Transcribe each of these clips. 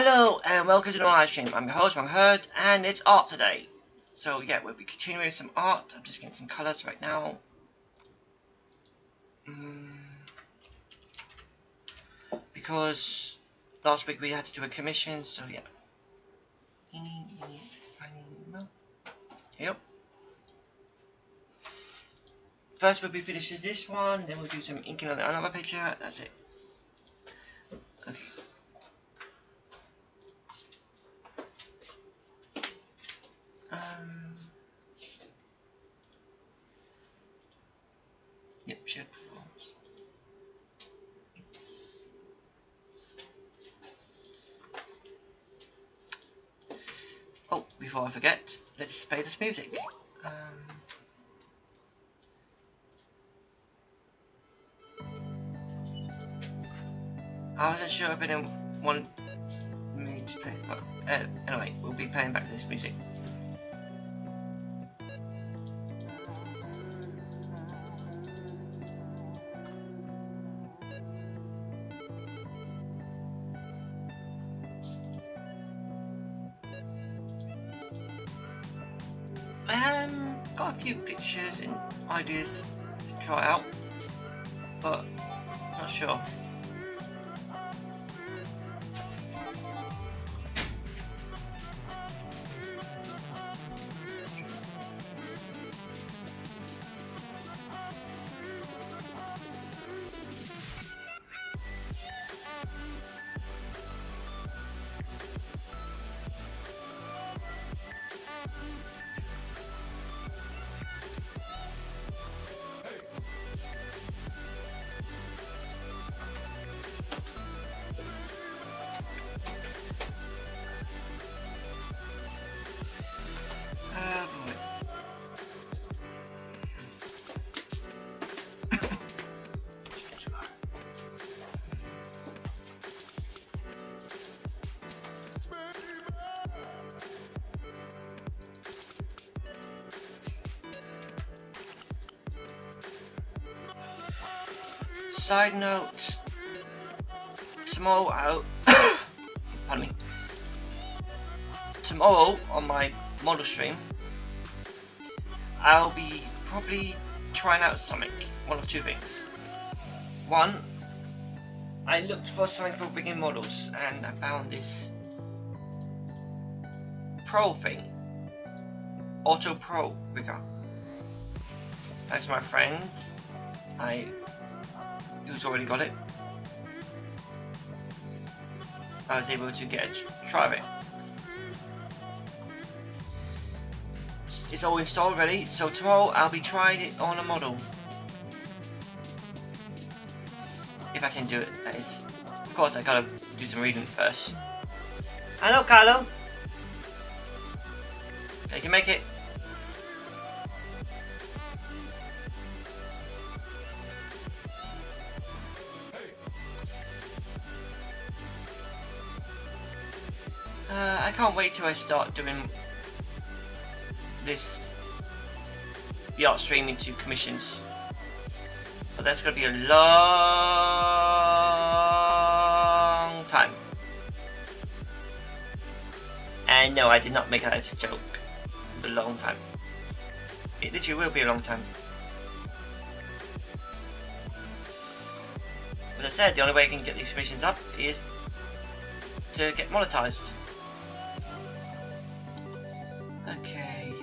Hello and welcome to the live stream. I'm your host, Runnhurd, and it's art today. So yeah, we'll be continuing with some art. I'm just getting some colours right now. Because last week we had to do a commission, so yeah. Yep. First we'll be finishing this one, then we'll do some inking on another picture. That's it. Okay. Yep, sure. Oh, before I forget, let's play this music. I wasn't sure if anyone wanted me to play, but anyway, we'll be playing back this music. Got a few pictures and ideas to try out, but not sure. Side note, tomorrow, pardon me, tomorrow on my model stream, I'll be probably trying out something, one of two things. One, I looked for something for rigging models and I found this Pro thing, Auto Pro rigger. That's my friend, who's already got it. I was able to get a try of it. It's all installed ready, so tomorrow I'll be trying it on a model. If I can do it, that is. Of course, I gotta do some reading first. Hello, Carlo! Okay, you can make it. I can't wait till I start doing the art streaming to commissions, but that's gonna be a long time. And no, I did not make that as a joke. A long time. It literally will be a long time. As I said, the only way I can get these commissions up is to get monetized. Okay.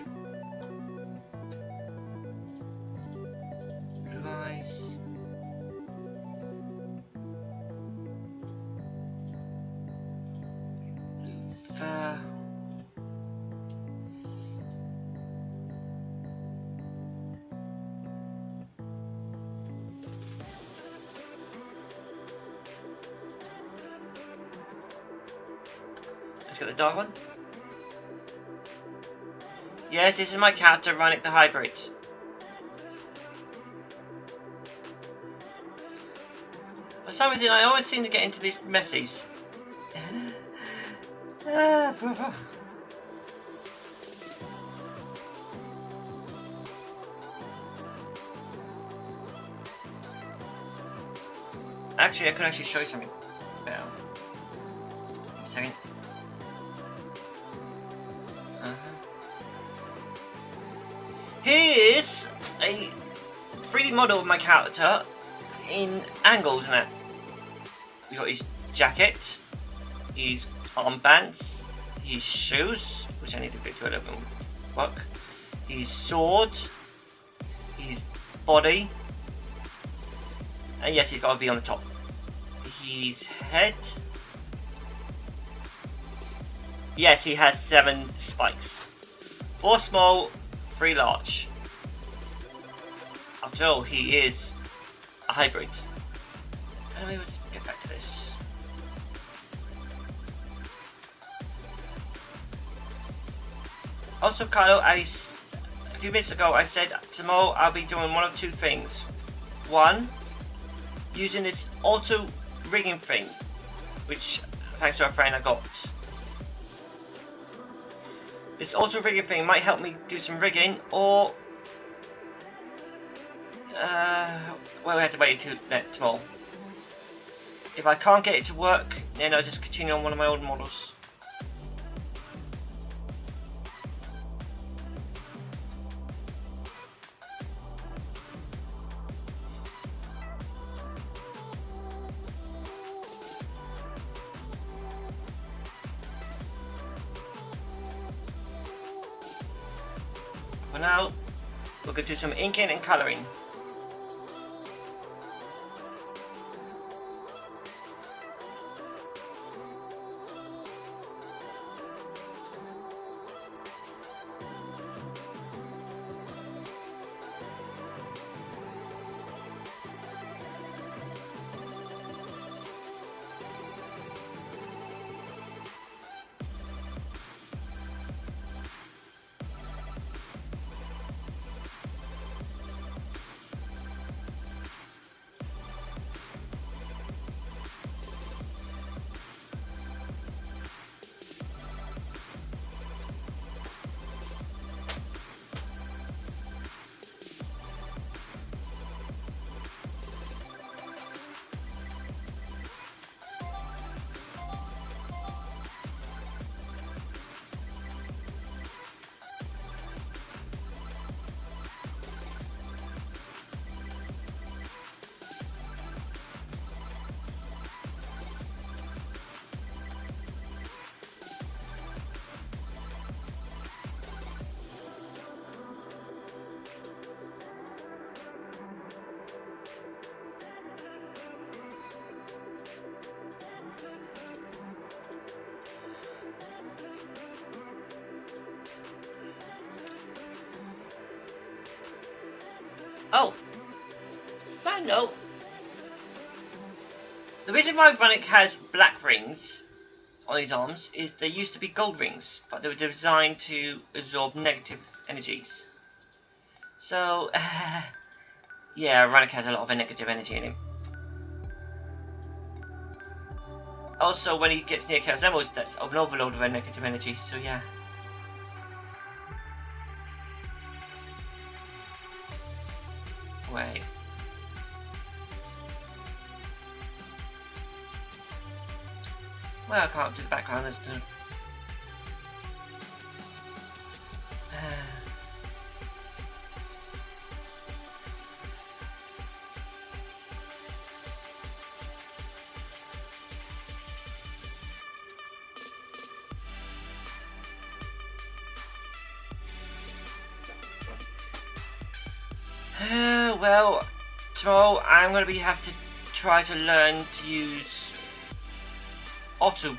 Blue eyes. Blue fur. Let's get the dark one. Yes, this is my character, Runnhurd the Hybrid. For some reason, I always seem to get into these messes. Brother. Actually, I could actually show you something better. Give me a second. a 3D model of my character in angles and that. We got his jacket, his armbands, his shoes, which I need to fix to a little bit work, his sword, his body, and yes, he's got a V on the top. His head. Yes, he has 7 spikes. 4 small, 3 large. After all, he is a hybrid. Anyway, let's get back to this. Also, Kyle, a few minutes ago I said tomorrow I'll be doing one of 2 things. One, using this auto rigging thing, which thanks to a friend I got. This auto rigging thing might help me do some rigging, or well, we have to wait until tomorrow. If I can't get it to work, then I'll just continue on one of my old models. For now, we're going to do some inking and colouring. Oh, side note, the reason why Runnhurd has black rings on his arms is they used to be gold rings, but they were designed to absorb negative energies. So, yeah, Runnhurd has a lot of negative energy in him. Also, when he gets near Chaos Emeralds, that's an overload of negative energy, so yeah. Wait. Well, I can't do the background, let's do well, tomorrow I'm going to have to try to learn to use auto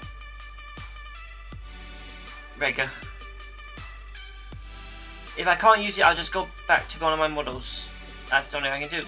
rigger. If I can't use it, I'll just go back to one of my models. That's the only thing I can do.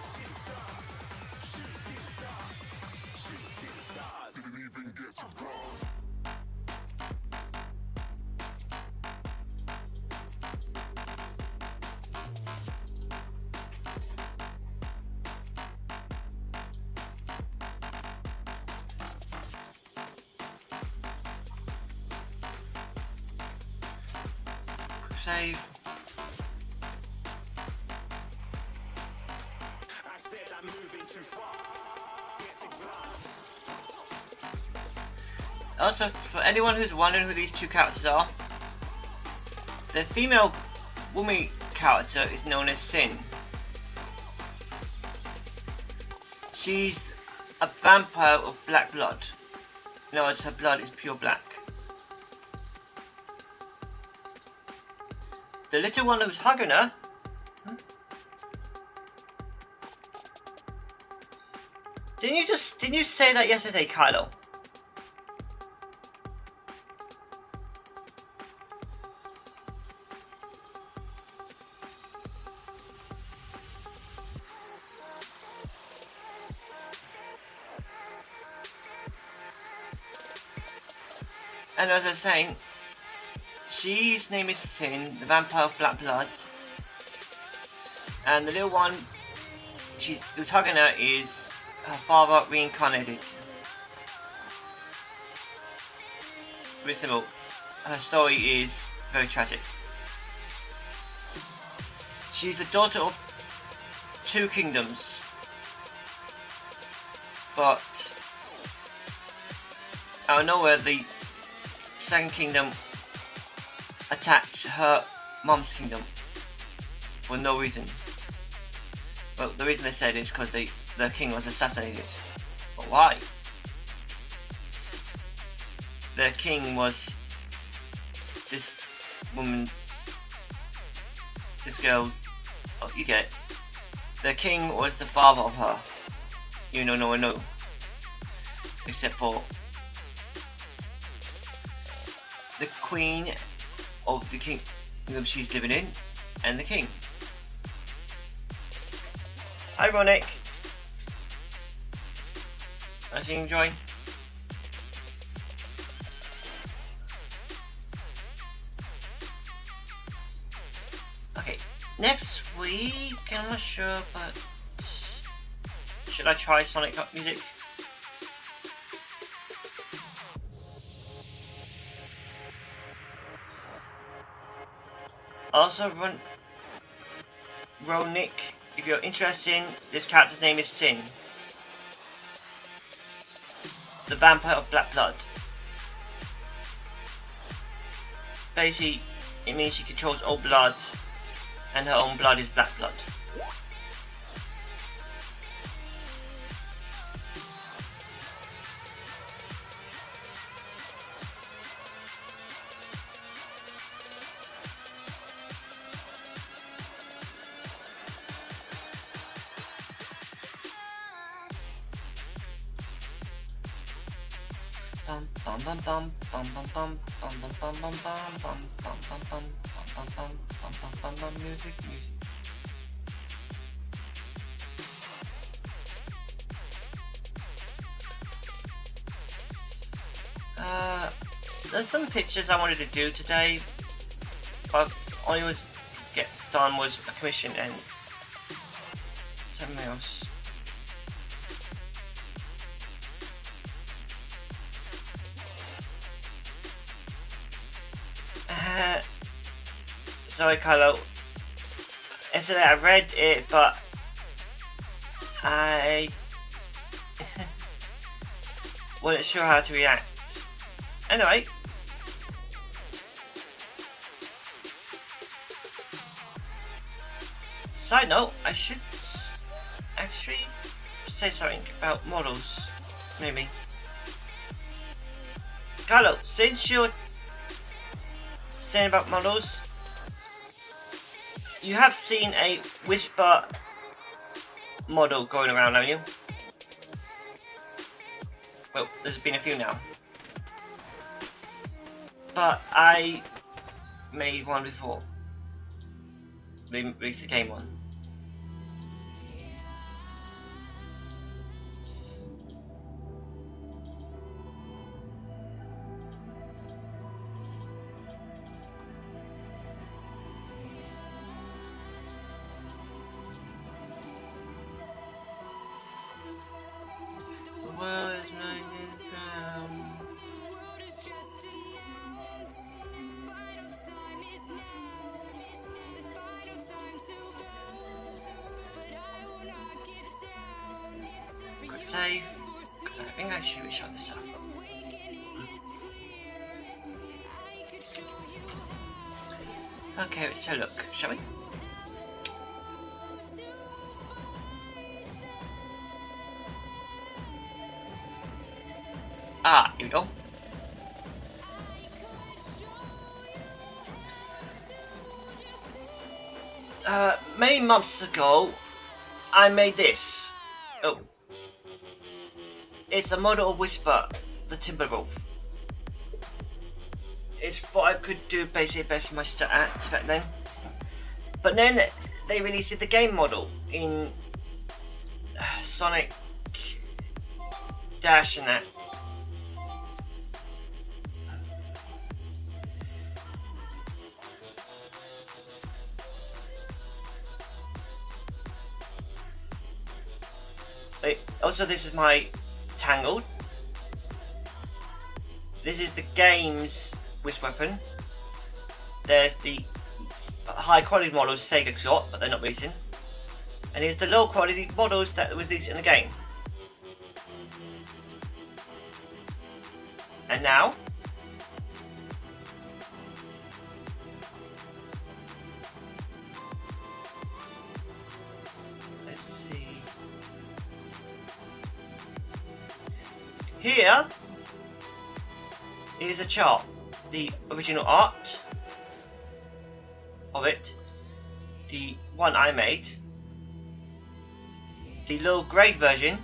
save. Also, for anyone who's wondering who these two characters are, the female woman character is known as Sin. She's a vampire of black blood. In other words, her blood is pure black. The little one who's hugging her didn't you say that yesterday, Kylo? And as I was saying, she's name is Sin, the vampire of black blood. And the little one who's hugging her is her father reincarnated. Very simple. Her story is very tragic. She's the daughter of two kingdoms. But out of nowhere, the second kingdom attacked her mom's kingdom for no reason. Well, the reason they said is because the king was assassinated. But why? The king was this girl's, oh, you get it. The king was the father of her. You know, no one knew. Except for the queen of the kingdom she's living in, and the king. Ironic. As you enjoy. Okay, next week, I'm not sure, but should I try Sonic music? Also, Runnhurd, if you're interested in this character's name is Sin, the vampire of black blood. Basically, it means she controls all blood, and her own blood is black blood. Music. There's some pictures I wanted to do today, but all I was get done was a commission and something else. Sorry, Kylo. Yesterday I read it, but I wasn't sure how to react. Anyway, side note, I should actually say something about models, maybe. Kylo, since you're saying about models, you have seen a Whisper model going around, haven't you? Well, there's been a few now. But I made one before. They released the game one. save, because I think I should shut this up. Okay, let's have a look, shall we? Ah, here we go. Many months ago, I made this. Oh. It's a model of Whisper, the Timber Wolf. It's what I could do basically best much at back then. But then they released the game model in Sonic Dash and that. Also, this is my Tangled. This is the game's Wisp Weapon. There's the high quality models Sega's got, but they're not releasing. And here's the low quality models that was released in the game. And now, let's see. Here is a chart, the original art of it, the one I made, the low grade version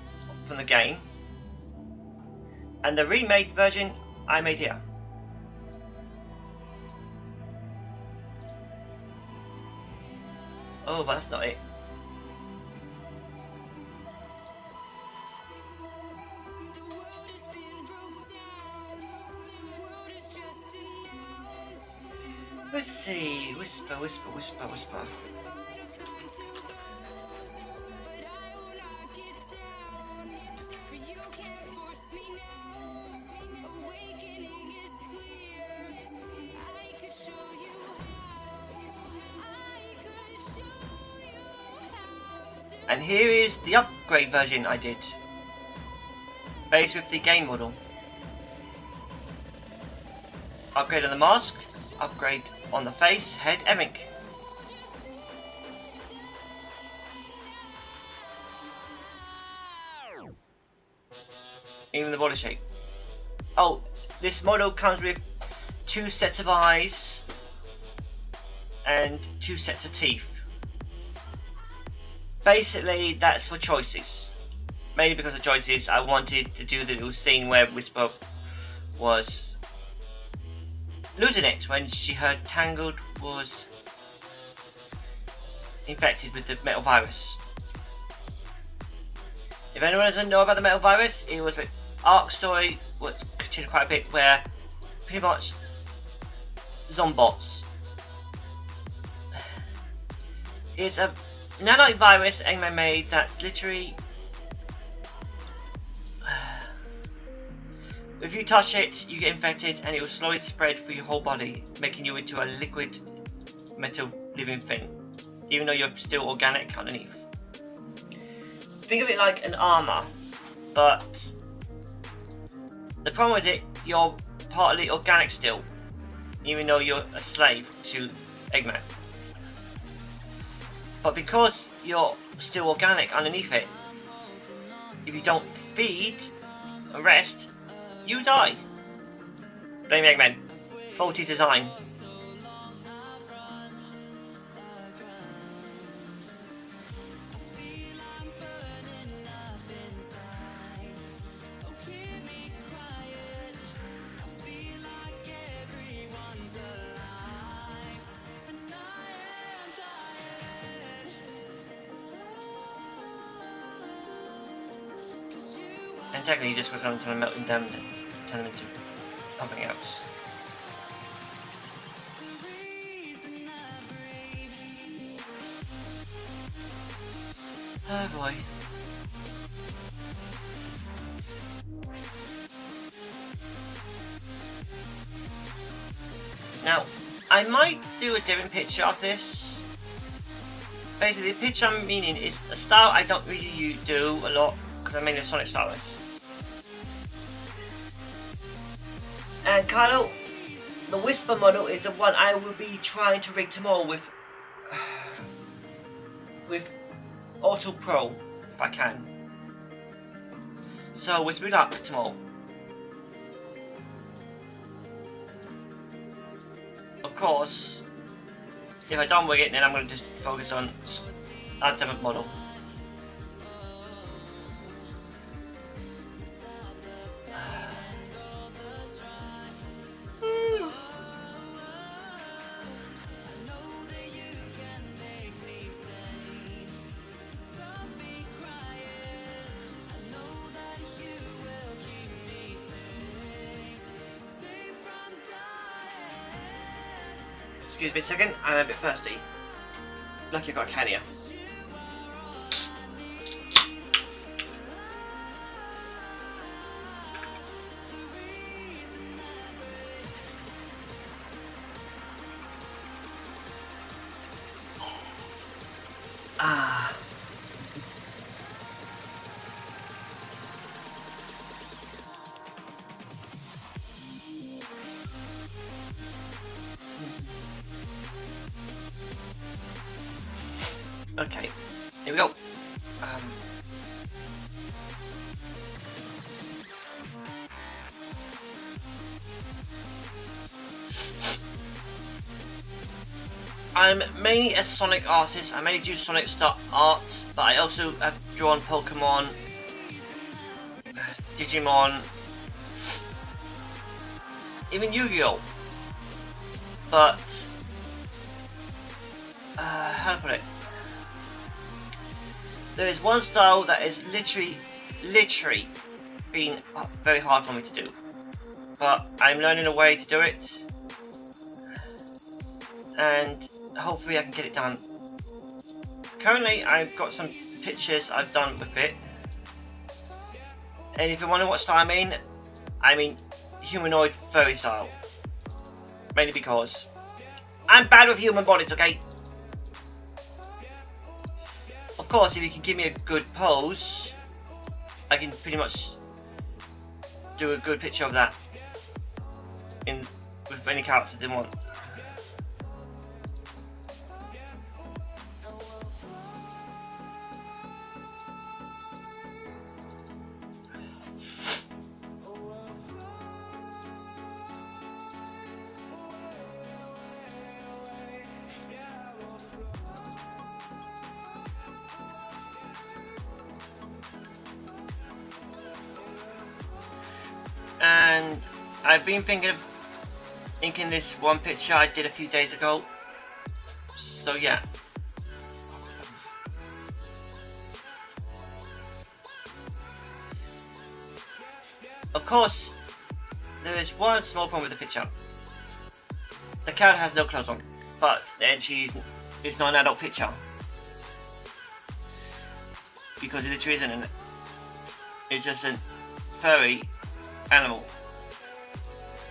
from the game, and the remade version I made here. Oh, but that's not it. Let's see, whisper, whisper, whisper, whisper. And here is the upgrade version I did, based with the game model. Upgrade on the mask, upgrade on the face, head, everything. Even the body shape. Oh, this model comes with 2 sets of eyes and 2 sets of teeth. Basically, that's for choices. Mainly because of choices, I wanted to do the little scene where Whisper was losing it when she heard Tangled was infected with the metal virus. If anyone doesn't know about the metal virus, it was an arc story which continued quite a bit where pretty much zombots. It's a nanite virus Eggman made that's literally, if you touch it, you get infected and it will slowly spread through your whole body, making you into a liquid metal living thing, even though you're still organic underneath. Think of it like an armor, but the problem with it, you're partly organic still, even though you're a slave to Eggman. But because you're still organic underneath it, if you don't feed or rest, you die. Blame Eggman. Faulty design. And technically, just goes on to melting down and turn them into something else. Oh boy. Now, I might do a different picture of this. Basically, the picture I'm meaning is a style I don't really do a lot, because I made a Sonic Stylus. And Carlo, the Whisper model is the one I will be trying to rig tomorrow with Auto Pro, if I can. So wish me luck tomorrow. Of course, if I don't rig it, then I'm going to just focus on a different model. Excuse me a second, I'm a bit thirsty. Lucky I got a can here. Ah. Okay, here we go. I'm mainly a Sonic artist. I mainly do Sonic art, but I also have drawn Pokemon, Digimon, even Yu-Gi-Oh! But how to put it? There is one style that is literally been very hard for me to do, but I'm learning a way to do it, and hopefully I can get it done. Currently, I've got some pictures I've done with it, and if you wonder what style I mean humanoid furry style, mainly because I'm bad with human bodies, okay? Of course, if you can give me a good pose, I can pretty much do a good picture of that with any character they want. And I've been thinking of inking this one picture I did a few days ago. So yeah. Of course, there is one small problem with the picture. The character has no clothes on, but then it's not an adult picture. Because it literally isn't, it's just a furry animal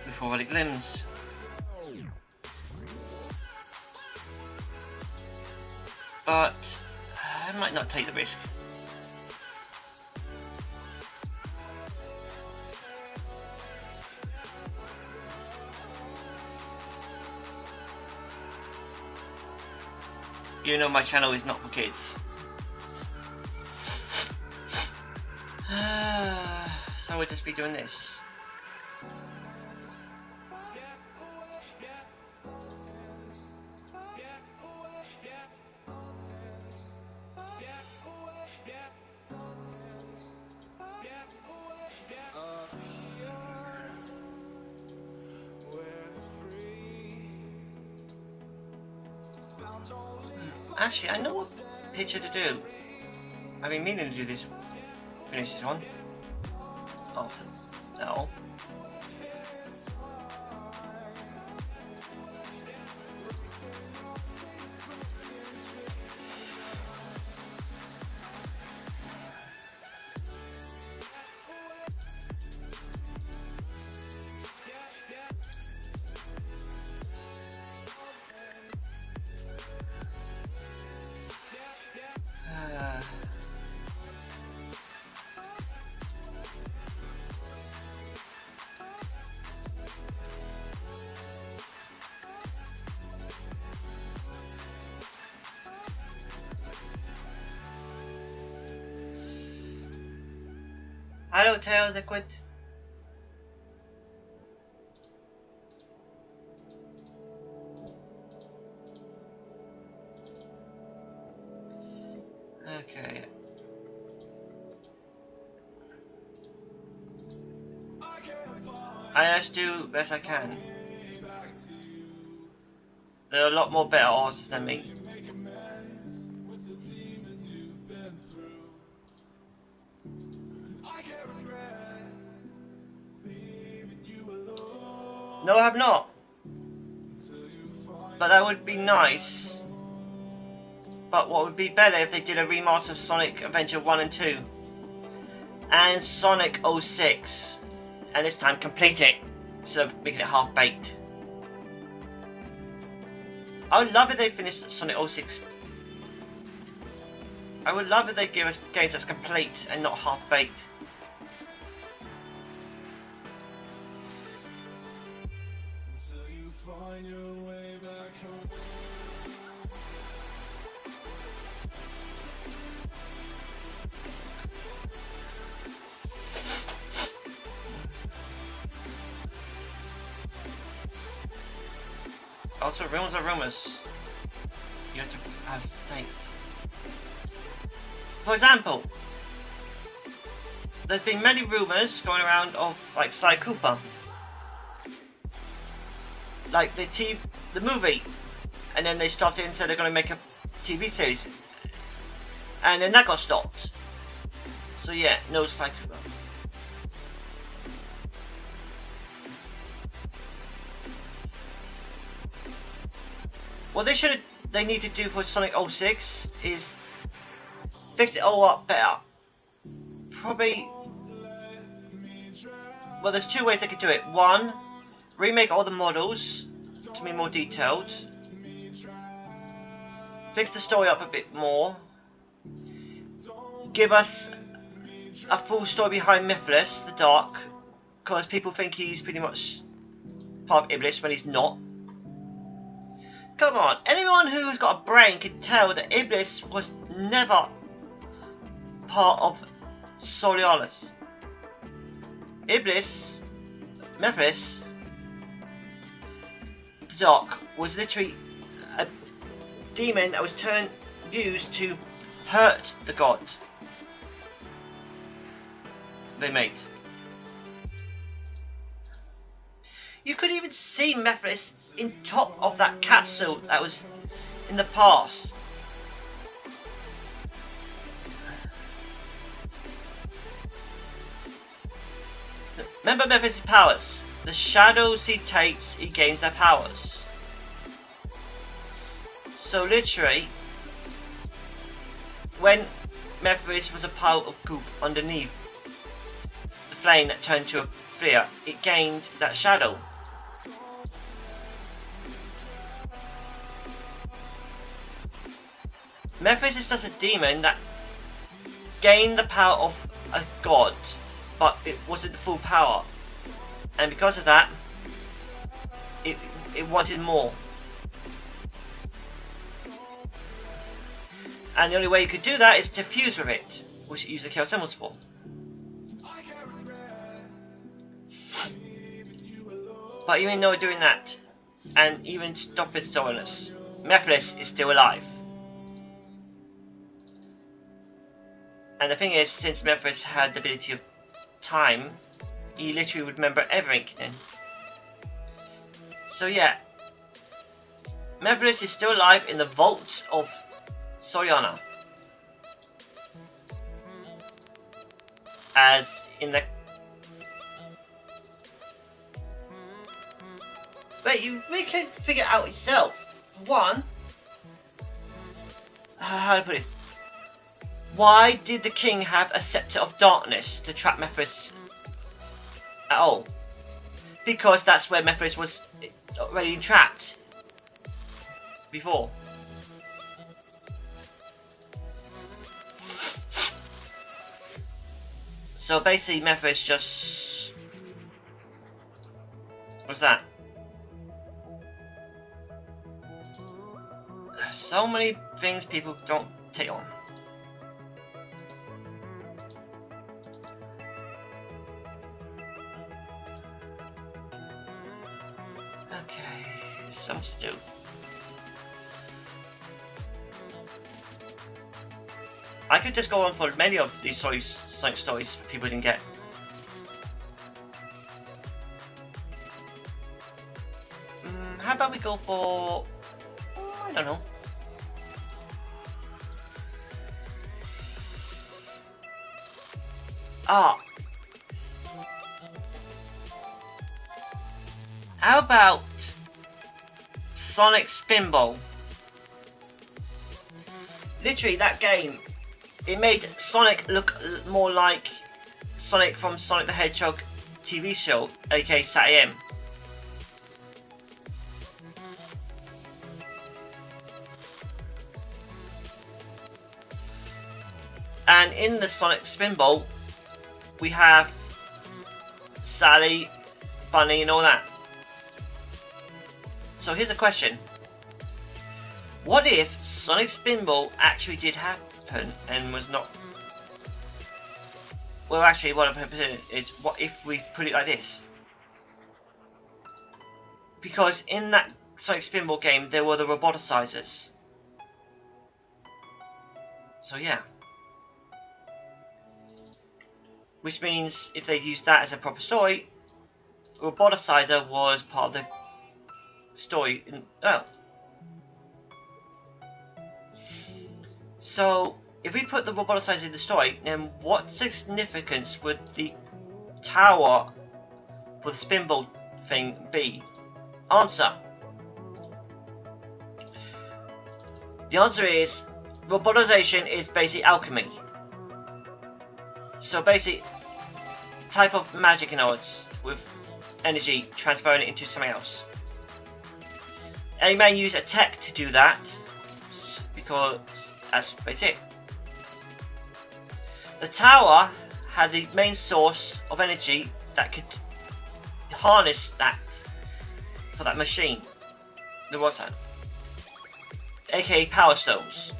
with robotic limbs. But I might not take the risk. You know my channel is not for kids. So we'll just be doing this. Actually, I know what picture to do. I've been meaning to do this. Finish this one. After now. Hello, Tails, Liquid. Okay. I just do best I can. There are a lot more better artists than me. No, I have not. But that would be nice. But what would be better if they did a remaster of Sonic Adventure 1 and 2. And Sonic 06. And this time complete it. Instead of making it half-baked. I would love if they finished Sonic 06. I would love if they give us games that's complete and not half-baked. Also, rumors are rumors. You have to have states. For example, there's been many rumors going around of like Sly Cooper, like the movie, and then they stopped it and said they're going to make a TV series, and then that got stopped. So yeah, no Sly Cooper. What they need to do for Sonic 06 is fix it all up better. Probably, well, there's two ways they could do it. One, remake all the models to be more detailed. Fix the story up a bit more. Give us a full story behind Mythos, the Dark, because people think he's pretty much part of Iblis when he's not. Come on, anyone who's got a brain can tell that Iblis was never part of Solialis. Iblis, Mythos, Doc was literally a demon that was used to hurt the god they made. You could even see Mythos in top of that capsule that was in the past. Remember Mythos' powers. The shadows he takes, he gains their powers. So literally, when Mythos was a pile of goop underneath the flame that turned to a flare, it gained that shadow. Mythos is just a demon that gained the power of a god, but it wasn't the full power, and because of that, it wanted more. And the only way you could do that is to fuse with it, which it uses the chaos symbols for. But even though doing that, and even stopping Solanus, Mythos is still alive. And the thing is, since Mythos had the ability of time, he literally would remember everything then. So yeah, Mythos is still alive in the vault of Soriana. As in the... But you really can figure it out yourself. One, how to put this? Why did the king have a scepter of darkness to trap Mythos at all? Because that's where Mythos was already trapped before. So basically Mythos just... What's that? So many things people don't take on. so much to do. I could just go on for many of these Sonic stories people didn't get. How about we go for... I don't know. How about Sonic Spinball? Literally, that game, it made Sonic look more like Sonic from Sonic the Hedgehog TV show, aka Sat AM. And in the Sonic Spinball, we have Sally, Bunny, and all that. So here's a question. What if Sonic Spinball actually did happen and was not... Well, actually, what I'm saying is, what if we put it like this? Because in that Sonic Spinball game, there were the roboticizers. So yeah. Which means if they used that as a proper story, roboticizer was part of the story. So if we put the roboticizer in the story, then what significance would the tower for the Spinball thing be? Answer. The answer is robotization is basic alchemy. So basic type of magic, in other words, with energy transferring it into something else. Eggman used a tech to do that because that's basic. The tower had the main source of energy that could harness that for that machine. There was that, aka Power Stones,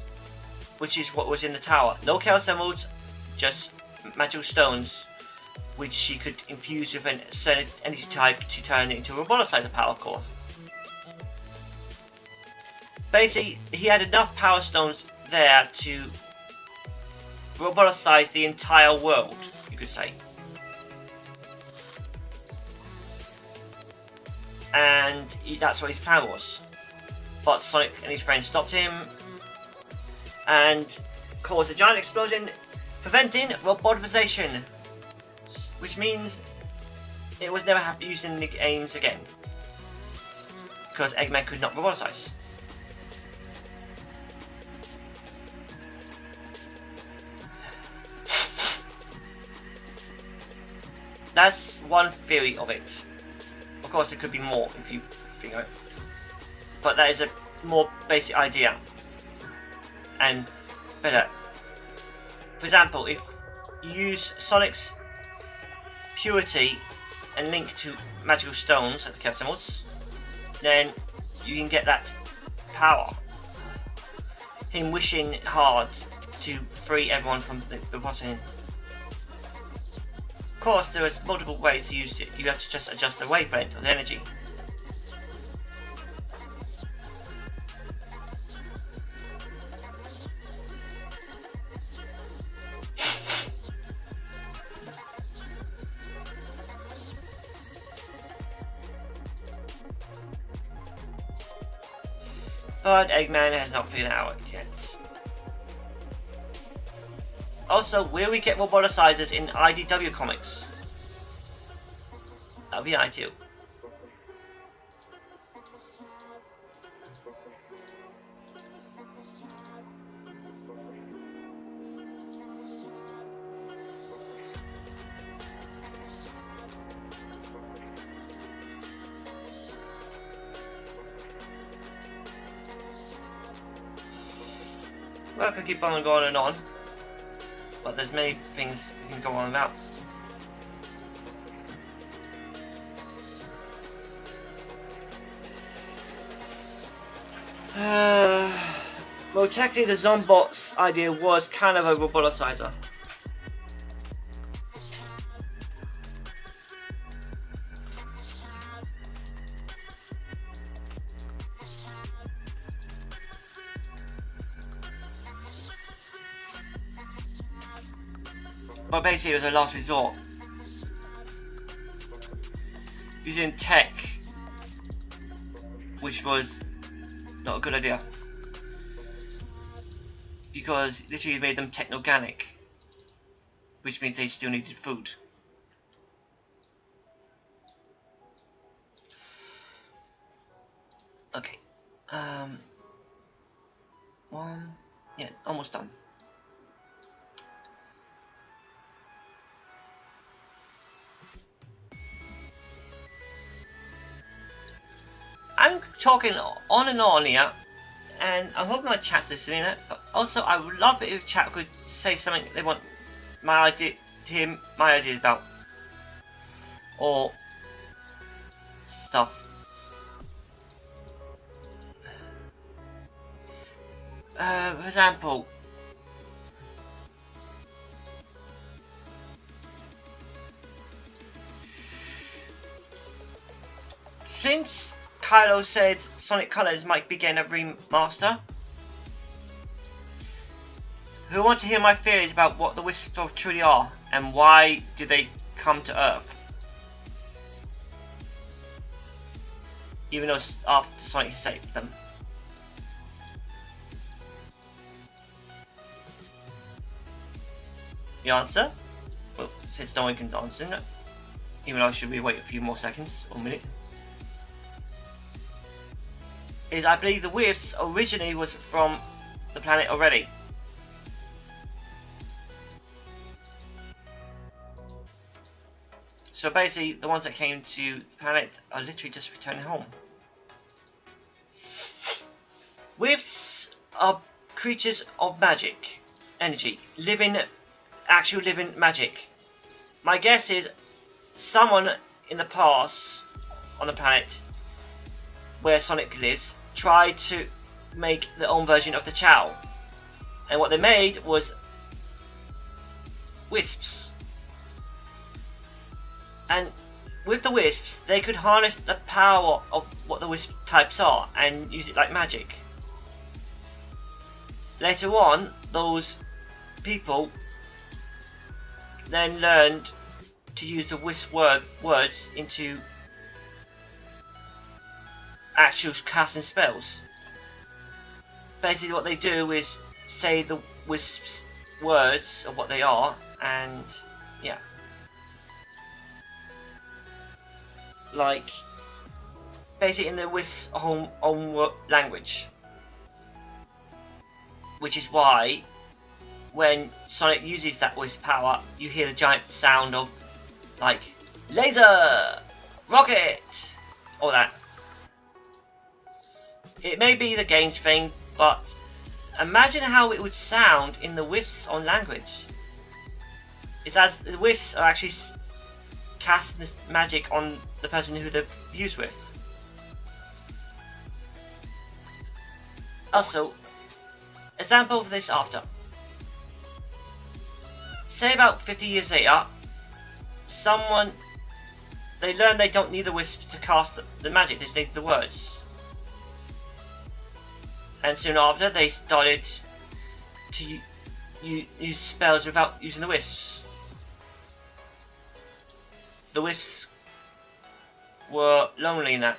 which is what was in the tower. No Chaos Emeralds, just magical stones, which she could infuse with a certain energy type to turn it into a roboticizer power core. Basically, he had enough Power Stones there to roboticize the entire world, you could say. And that's what his plan was. But Sonic and his friends stopped him and caused a giant explosion, preventing robotization, which means it was never used in the games again, because Eggman could not roboticize. That's one theory of it. Of course, there could be more if you think of it, but that is a more basic idea and better. For example, if you use Sonic's purity and link to magical stones like the Chaos Emeralds, then you can get that power. Him wishing hard to free everyone from the roboting. Of course, there is multiple ways to use it. You have to just adjust the wavelength of the energy. But Eggman has not figured it out yet. Also, will we get roboticizers in IDW comics? That would be ideal. Well, I could keep on going on, but there's many things we can go on about. Well, technically the Zombot's idea was kind of a roboticizer. But basically, it was a last resort. Using tech, which was not a good idea, because literally made them techno-organic, which means they still needed food. Okay, yeah, almost done. I'm talking on and on here, and I'm hoping my chat's listening. But also, I would love it if chat could say something they want my idea to hear my ideas about, or stuff. For example, since Kylo said Sonic Colors might begin a remaster, who wants to hear my theories about what the Wisps truly are and why did they come to Earth? Even though after Sonic saved them. The answer? Well, since no one can answer it, even though I should wait a few more seconds or a minute, is I believe the Wisps originally was from the planet already. So basically, the ones that came to the planet are literally just returning home. Wisps are creatures of magic, energy, actual living magic. My guess is someone in the past on the planet where Sonic lives tried to make their own version of the Chow, and what they made was Wisps. And with the Wisps, they could harness the power of what the Wisp types are and use it like magic. Later on, those people then learned to use the Wisp words into actual casting spells. Basically what they do is say the Wisp's words of what they are, and yeah. Like, basically in the Wisp's own language. Which is why when Sonic uses that Wisp power, you hear the giant sound of, like, laser! Rocket! All that. It may be the game's thing, but imagine how it would sound in the Wisp's own language. It's as the Wisps are actually casting this magic on the person who they've used with. Also, example of this after. Say about 50 years later, they learn they don't need the Wisp to cast the magic, they just need the words. And soon after, they started to use spells without using the Wisps. The Wisps were lonely in that.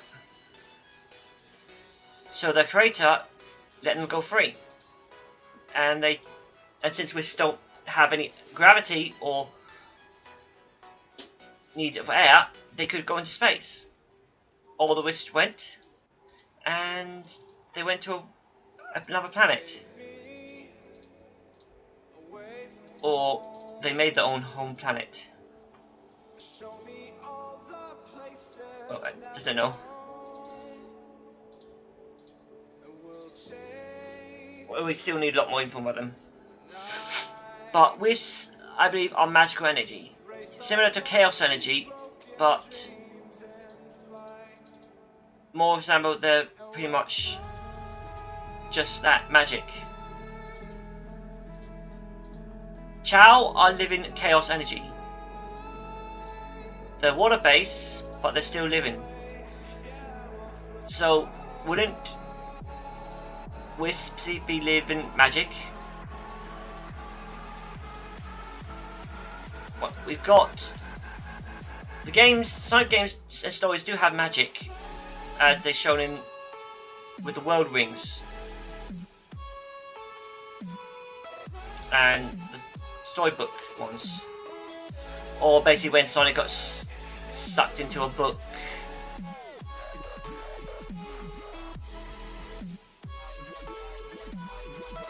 So the creator let them go free. And since Wisps don't have any gravity or need of air, they could go into space. All the Wisps went, and they went to another planet. Or they made their own home planet. Well, I just don't know. Well, we still need a lot more info about them. But Wisps, I believe, are magical energy. Similar to chaos energy, but more example, they're pretty much just that, magic. Chow are living chaos energy. They're water based, but they're still living. So, wouldn't Wisps be living magic? we've got the games. Sonic games and stories do have magic, as they're shown in with the world rings and the storybook ones, or basically when Sonic got sucked into a book.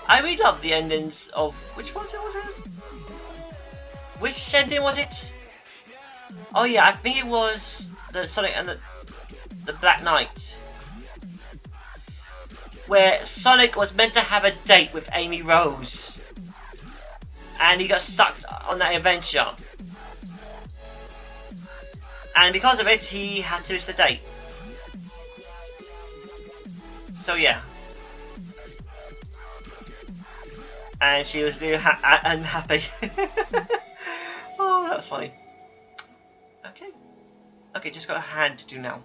I really love the endings of which was it? Which ending was it? Oh yeah, I think it was the Sonic and the Black Knight, where Sonic was meant to have a date with Amy Rose, and he got sucked on that adventure, and because of it, he had to miss the date. So yeah. And she was really unhappy. Oh, that was funny. Okay, just got a hand to do now.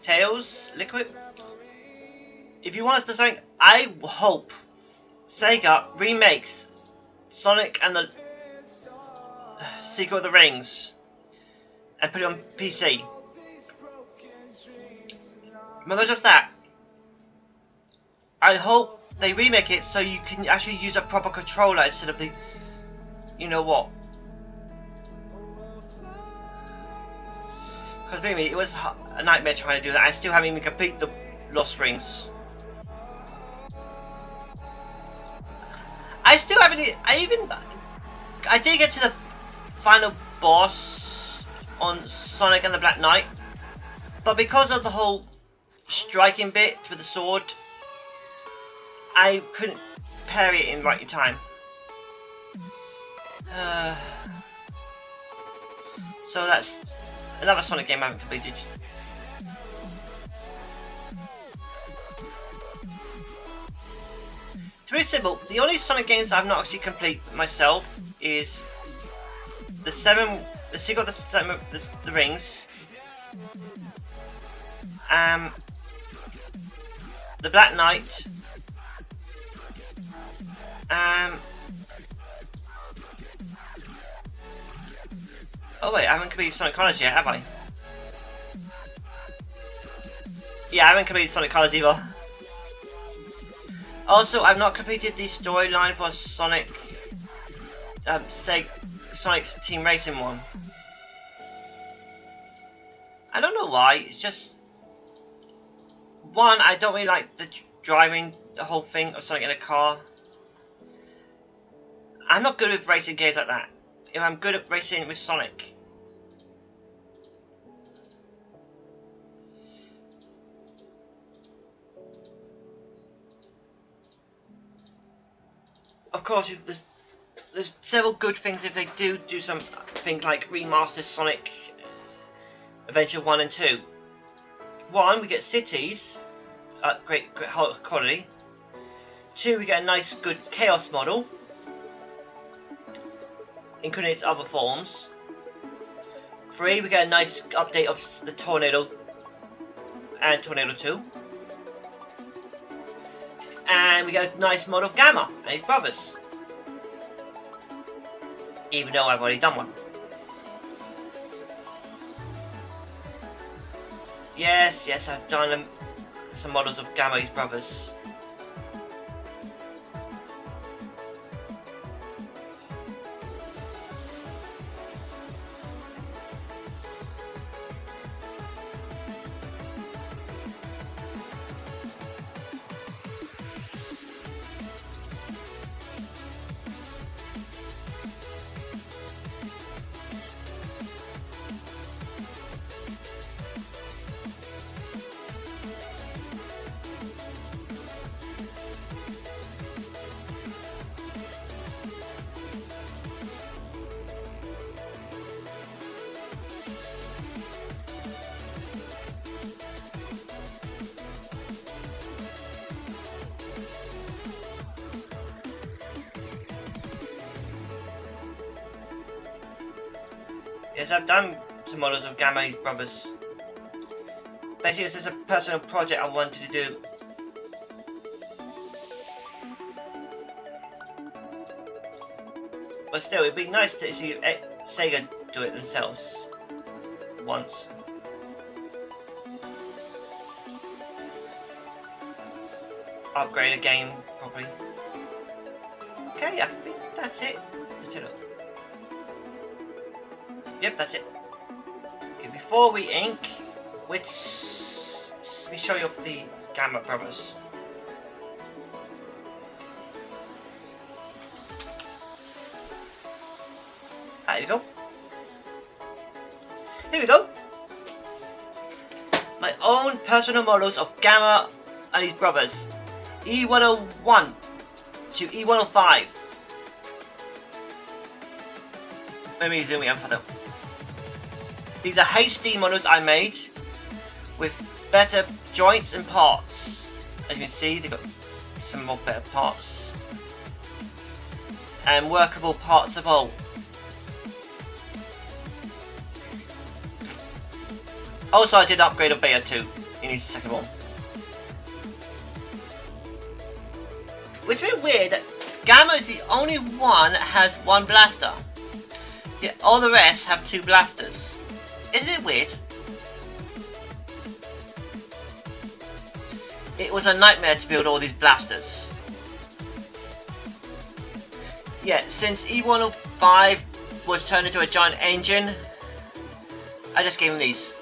Tails, Liquid. If you want us to something, I hope Sega remakes Sonic and the Secret of the Rings and put it on PC. But not just that. I hope they remake it so you can actually use a proper controller instead of the, you know what. Because believe me, it was a nightmare trying to do that. I still haven't even completed the Lost Rings. I still haven't. I did get to the final boss on Sonic and the Black Knight, but because of the whole striking bit with the sword, I couldn't parry it in right time. So that's another Sonic game I haven't completed. To be simple, the only Sonic games I've not actually completed myself is the Secret of the Rings, the Black Knight, oh wait, I haven't completed Sonic Colors yet, have I? Yeah, I haven't completed Sonic Colors either. Also, I've not completed the storyline for Sonic, Sonic's Team Racing one. I don't know why. It's just one. I don't really like the driving, the whole thing of Sonic in a car. I'm not good with racing games like that. If I'm good at racing with Sonic. Of course, there's several good things if they do some things like remaster Sonic Adventure 1 and 2. 1, we get cities at great quality. 2, we get a nice good Chaos model, including its other forms. 3, we get a nice update of the Tornado and Tornado 2. And we get a nice model of Gamma and his brothers. Even though I've already done one. Yes, I've done some models of Gamma and his brothers. Yes, I've done some models of Gamma and his brothers. Basically, this is a personal project I wanted to do. But still, it'd be nice to see Sega do it themselves once. Upgrade a game properly. Okay, I think that's it. Let's take a look. Yep, that's it. Okay, before we ink, let me show you off the Gamma brothers. There you go. Here we go. My own personal models of Gamma and his brothers. E101 to E105. Let me zoom in for them. These are HD models I made with better joints and parts. As you can see, they've got some more better parts and workable parts of all. Also, I did upgrade a Beta 2 in his second one. It's a bit weird that Gamma is the only one that has one blaster, yet all the rest have two blasters. Isn't it weird? It was a nightmare to build all these blasters. Yet, since E105 was turned into a giant engine, I just gave him these.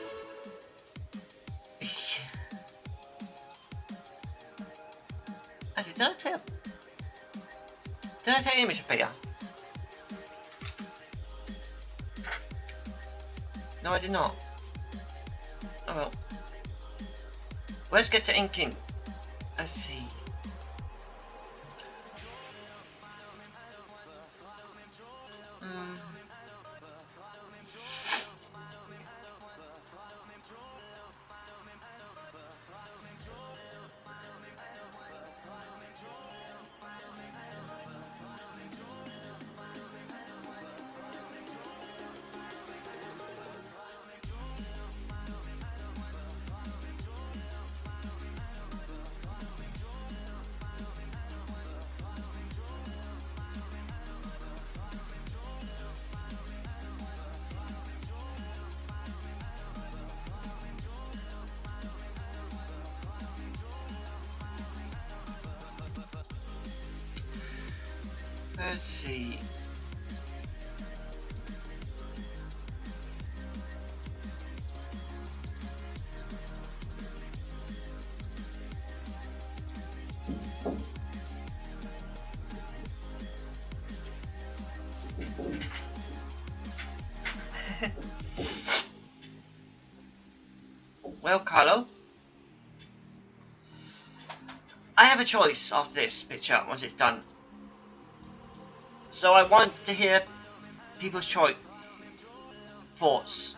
Actually, did I take image of Peter? No, I did not. Oh well. Let's get to inking. Let's see. Let's see. Well, Carlo, I have a choice after this picture once it's done. So I want to hear people's thoughts.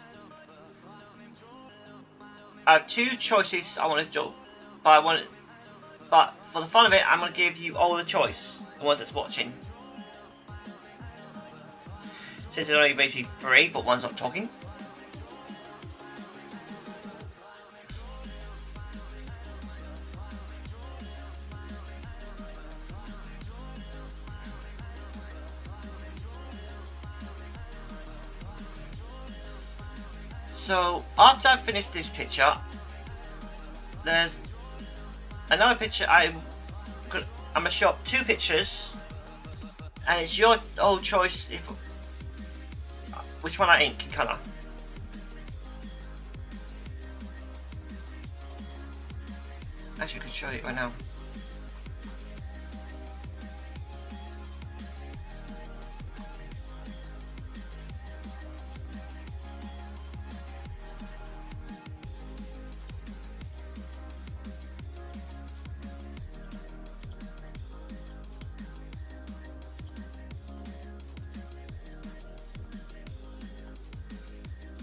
I have two choices I want to do, but for the fun of it, I'm going to give you all the choice, the ones that's watching. Since there's only basically three, but one's not talking. So after I finish this picture, there's another picture. I'm gonna show up two pictures, and it's your old choice if which one I ink in colour. Actually, I could show you right now.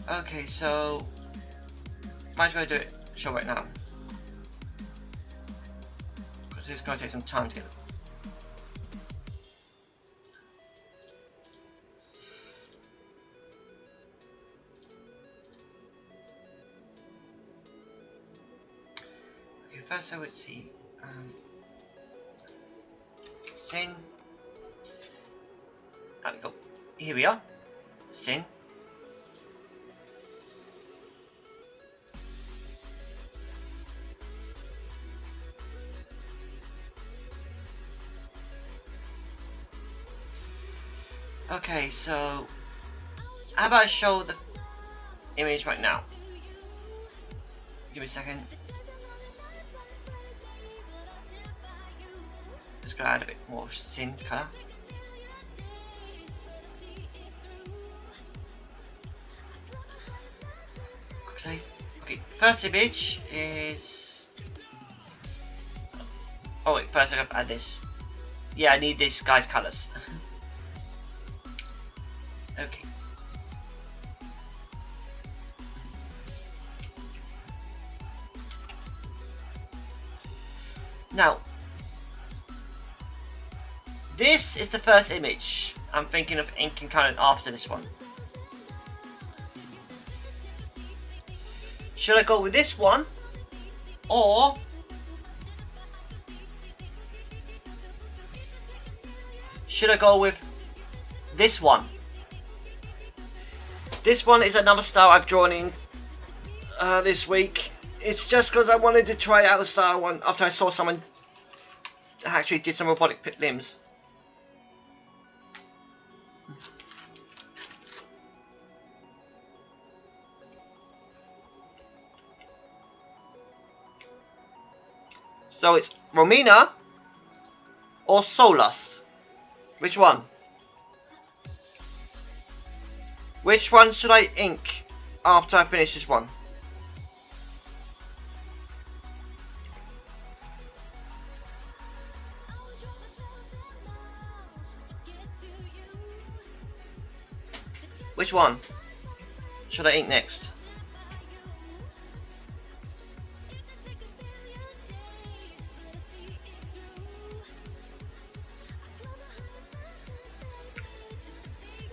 Okay, so might as well do it show right now, because this is going to take some time to get it. so let's see. Sin. There we go. Here we are. Sin. Okay, so how about I show the image right now? Give me a second. Just gonna add a bit more sin color. Quick save. Okay, first image is. Oh wait, first I gotta add this. Yeah, I need this guy's colors. Okay. Now, this is the first image. I'm thinking of inking kind of after this one. Should I go with this one, or should I go with this one? This one is another style I've drawn in this week. It's just because I wanted to try out the style one after I saw someone actually did some robotic pit limbs. So it's Romina or Solus. Which one? Which one should I ink after I finish this one? Which one should I ink next?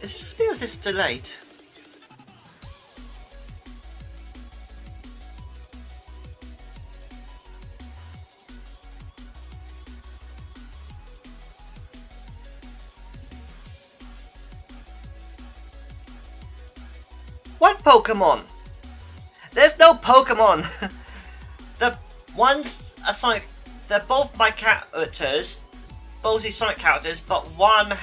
It feels it's delayed. What Pokemon? There's no Pokemon. The ones are Sonic. They're both my characters, both these Sonic characters, but one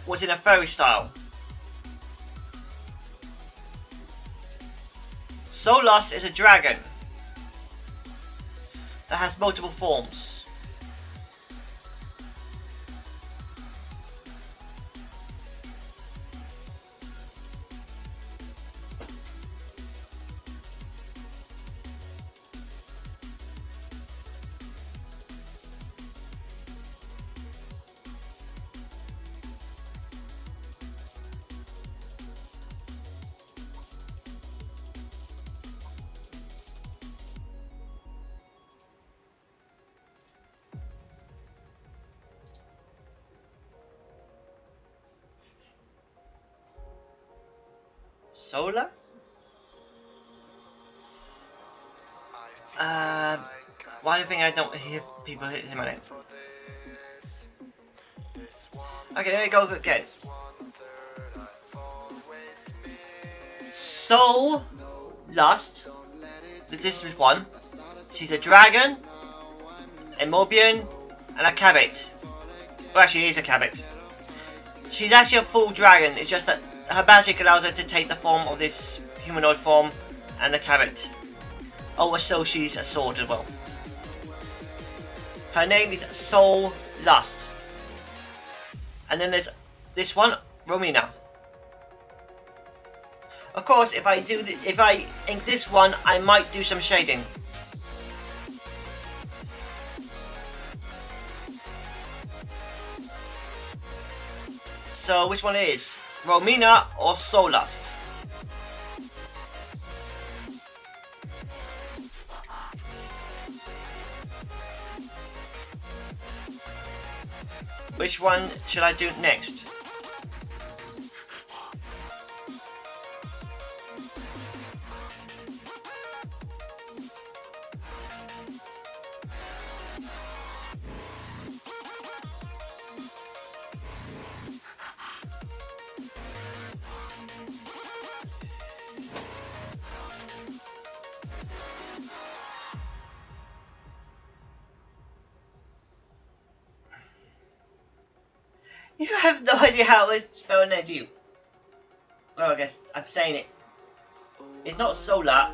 was in a fairy style. Solus is a dragon that has multiple forms. Sola? Why do you think I don't hear people hitting my name? Okay, there we go again. Soul Lust. This is one. She's a dragon, a Morbian, and a Cabot. Well, actually, it is a Cabot. She's actually a full dragon. It's just that her magic allows her to take the form of this humanoid form and the Cabot. Oh, so she's a sword as well. Her name is Soul Lust. And then there's this one, Romina. Of course, if I ink this one, I might do some shading. So which one is Romina or Soul Lust? Which one should I do next? You have no idea how it's spelled there, do you? Well, I guess I'm saying it. It's not solar,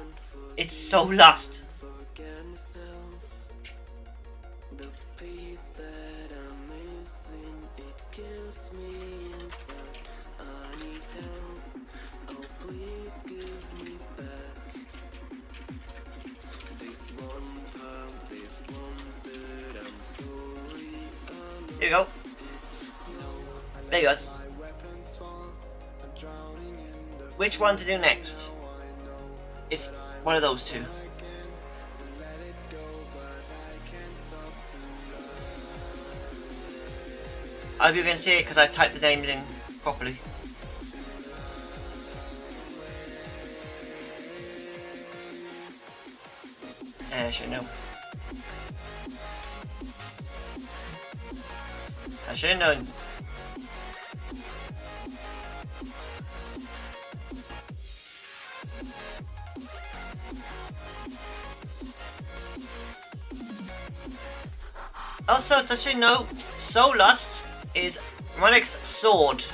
it's Solust. There you go. There you go. Which one to do next? It's one of those two. I hope you can see it because I typed the names in properly. I should know. I should have known. Also, does you know, Solust is Runnhurd's sword.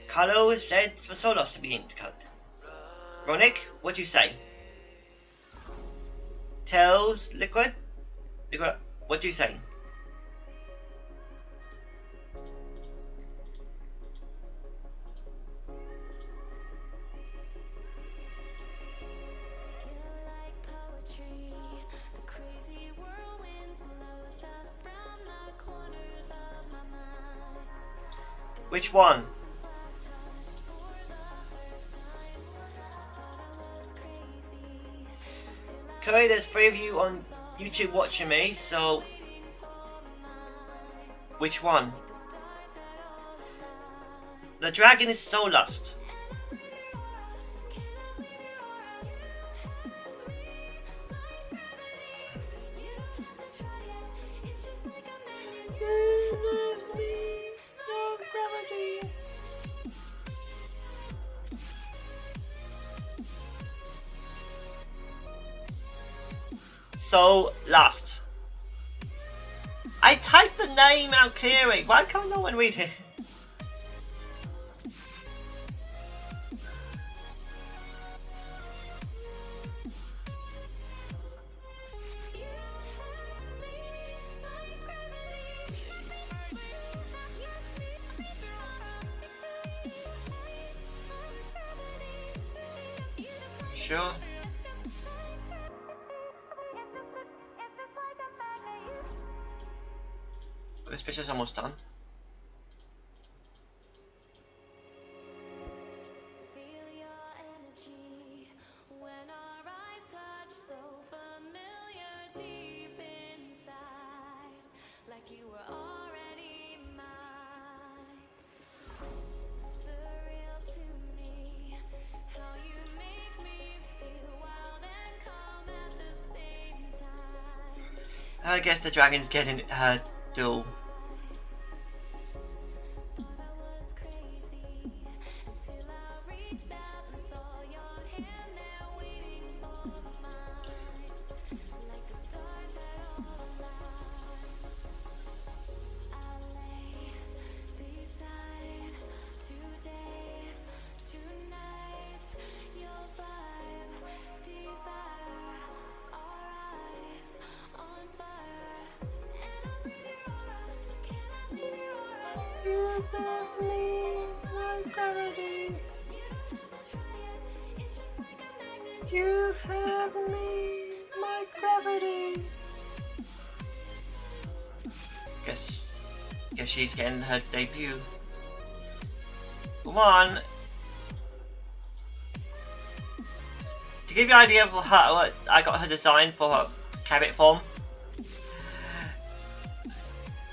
Carlo said for Solust to be intercut. Ronick, what do you say? Tells Liquid? Liquid, what do you say? Which one? Curry, there's 3 of you on YouTube watching me, so which one? The dragon is Solust. Solust. I typed the name out clearly. Why can't no one read it? Sure. This picture's almost done. Feel your energy when our eyes touch, so familiar deep inside, like you were already mine. Surreal to me, how you make me feel wild and calm at the same time. I guess the dragon's getting her duel. You have me, my gravity. Guess she's getting her debut. Come on. To give you an idea of how I got her design for her cabinet form,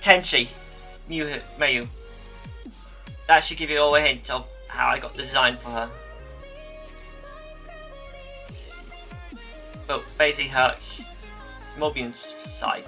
Tenshi Mayu. That should give you all a hint of how I got the design for her. But basically her Mobian's side.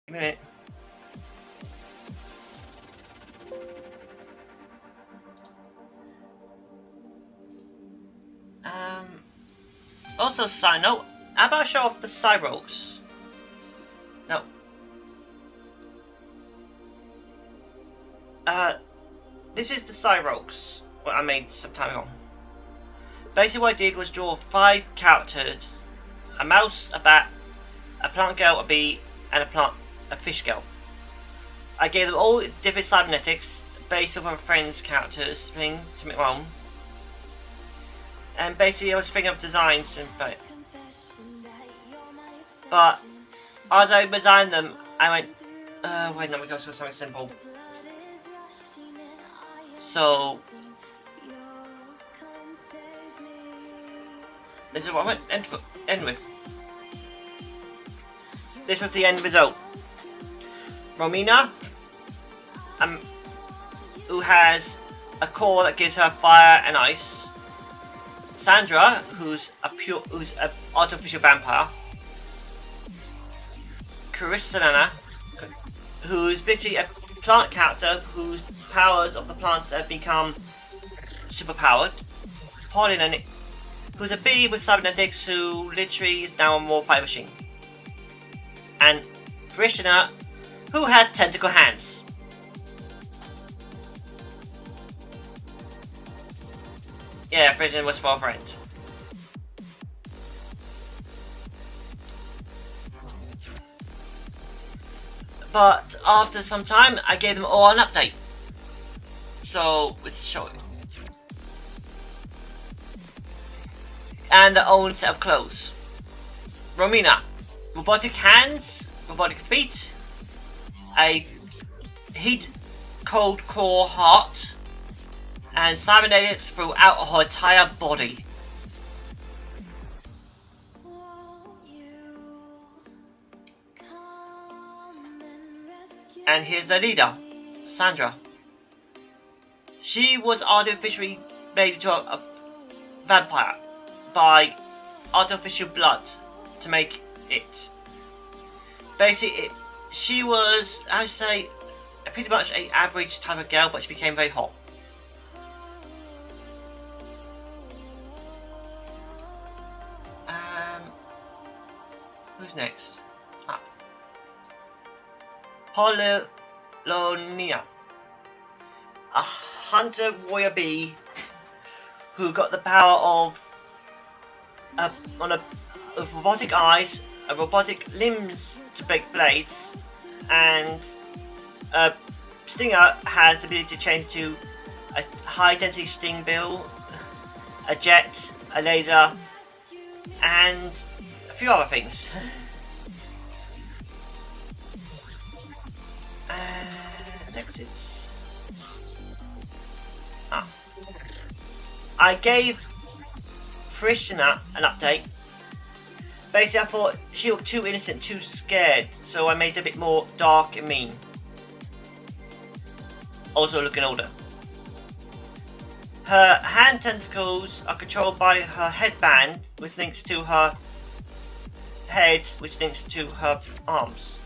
Give me a minute. Also, side note, how about I show off the Cyrogues? No. This is the Cyrogues, what I made some time ago. Basically what I did was draw 5 characters, a mouse, a bat, a plant girl, a bee, and a fish girl. I gave them all different cybernetics based on my friend's characters thing to make my own. And basically I was thinking of designs and but as I designed them I went wait, no, we go for something simple. So this is what I went end with. This was the end result. Romina, who has a core that gives her fire and ice. Sandra, who's an artificial vampire. Carissana, who's literally a plant character whose powers of the plants have become superpowered. Paulina, who's a bee with cybernetics, who literally is now a morphi machine. And Frishina, who has tentacle hands. Yeah, Frishina was for a friend. But after some time, I gave them all an update. So, let's show it. And their own set of clothes. Romina, robotic hands, robotic feet, a heat cold core heart, and cybernetics throughout her entire body. And here's the leader, Sandra. She was artificially made into a vampire by artificial blood to make it. Basically, she was, I would say, pretty much an average type of girl, but she became very hot. Who's next? Polonia, a hunter warrior bee who got the power of robotic eyes, robotic limbs to break blades, and Stinger has the ability to change to a high density sting bill, a jet, a laser, and a few other things. Next is I gave Frishina an update. Basically, I thought she looked too innocent, too scared, so I made her a bit more dark and mean. Also looking older. Her hand tentacles are controlled by her headband, which links to her head, which links to her arms.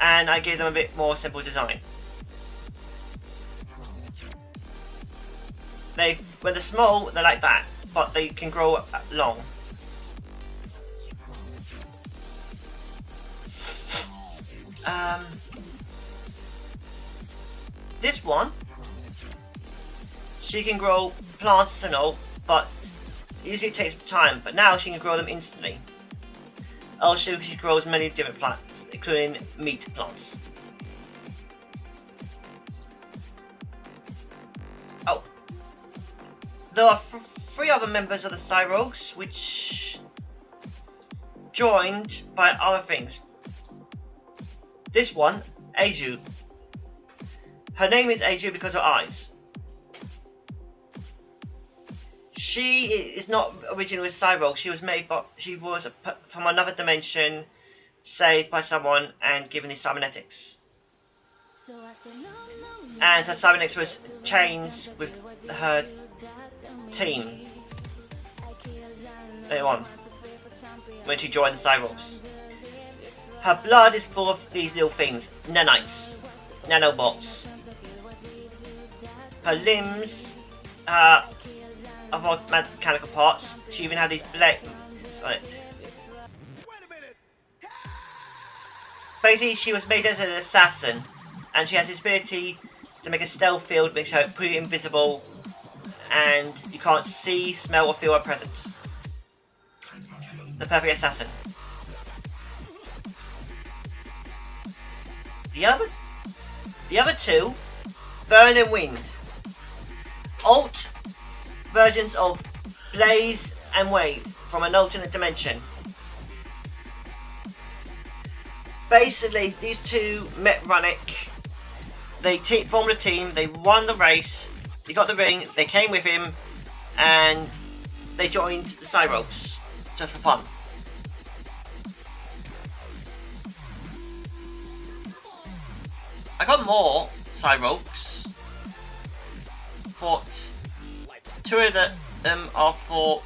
And I gave them a bit more simple design. When they're small, they're like that, but they can grow long. This one, she can grow plants and all, but usually it takes time. But now she can grow them instantly. Also, she grows many different plants, including meat plants. Oh, there are 3 other members of the Cyrogues, which joined by other things. This one, Aju. Her name is Aju because of her eyes. She is not originally a cyborg. She was made, but she was from another dimension, saved by someone and given these cybernetics. And her cybernetics was changed with her team later on when she joined the cyborgs. Her blood is full of these little things, nanites, nanobots. Her limbs of our mechanical parts. She even had these blades on it. Basically, she was made as an assassin, and she has this ability to make a stealth field, makes her pretty invisible, and you can't see, smell, or feel her presence. The perfect assassin. The other 2, Burn and Wind. Alt versions of Blaze and Wave from an alternate dimension. Basically, these 2 met Runnhurd. They formed a team, they won the race, they got the ring, they came with him, and they joined the Cyrogues, just for fun. I got more Cyrogues, but Two of them are for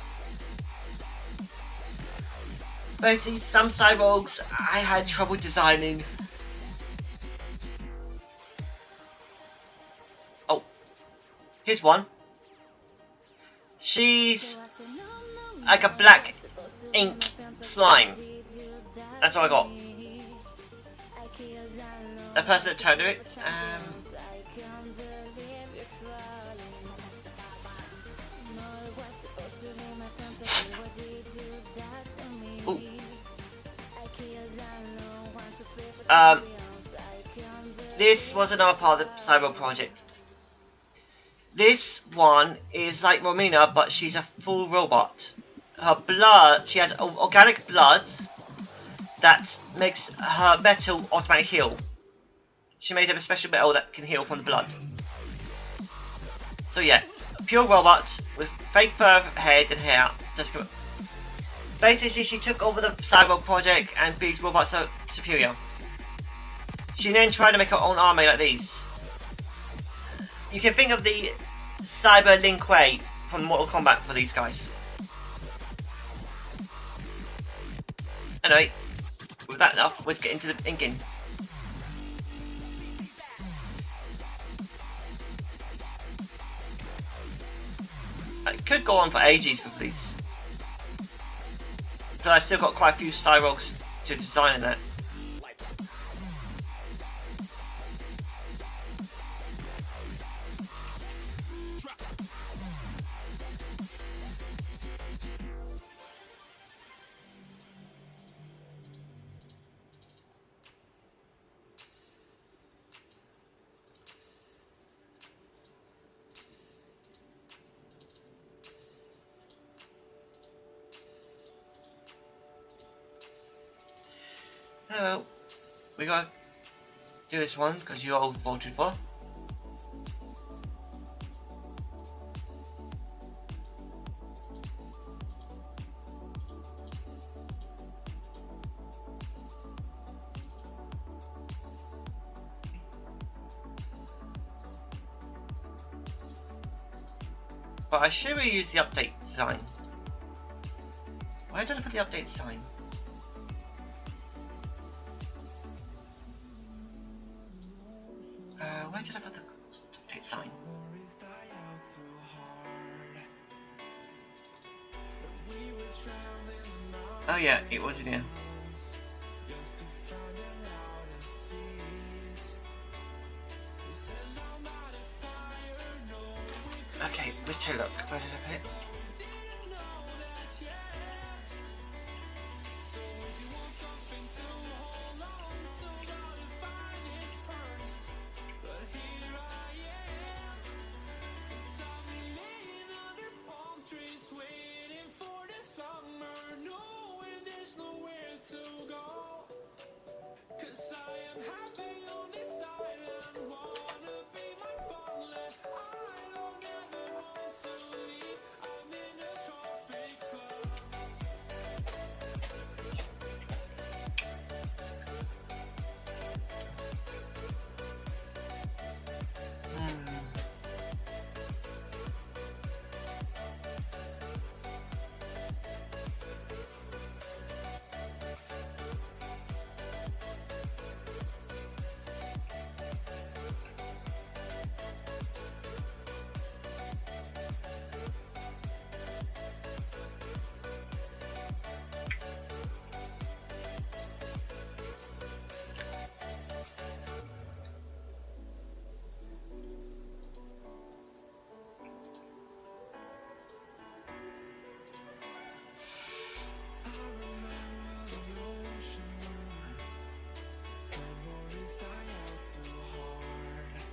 basically some cyborgs I had trouble designing. Oh, here's one. She's like a black ink slime. That's what I got. A person that tried to do it. Ooh. This was another part of the cyber project. This one is like Romina, but she's a full robot. Her blood, she has organic blood that makes her metal automatically heal. She made up a special metal that can heal from the blood. So yeah, pure robot with fake fur head and hair. Basically, she took over the cyber project and these robots are superior. She then tried to make her own army like these. You can think of the Cyber Lin Kuei from Mortal Kombat for these guys. Anyway, with that enough, let's get into the inking. I could go on for ages with these, but I still got quite a few cyborgs to design in that. So, we gotta do this one because you all voted for. But I should reuse the update design. Why did I put the update design? Where did I put the update sign? Oh yeah, it was in here. Okay, let's take a look. Where did I put it?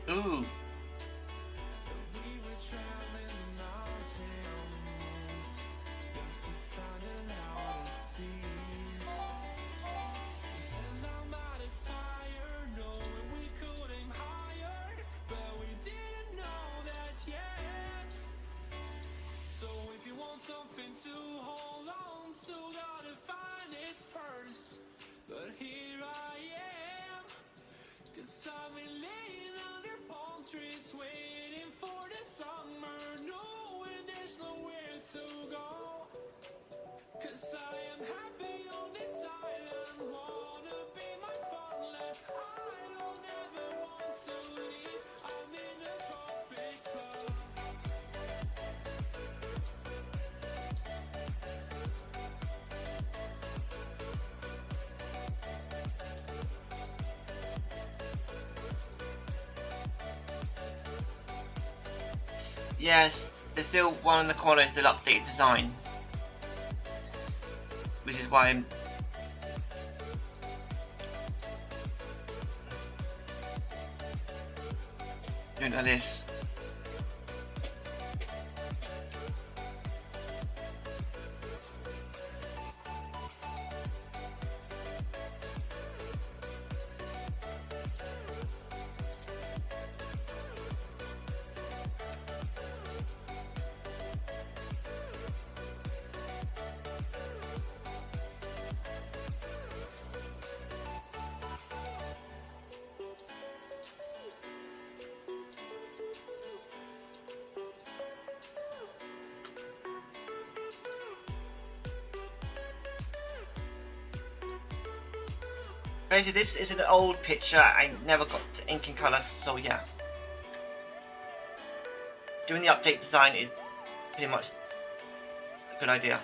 Ooh. Something to hold on to, gotta find it first. But here I am, 'cause I've been laying under palm trees, waiting for the summer, knowing there's Yes, there's still one in the corner, still updated design. Which is why I'm doing like this. Basically, this is an old picture. I never got to ink in colour, so yeah. Doing the update design is pretty much a good idea.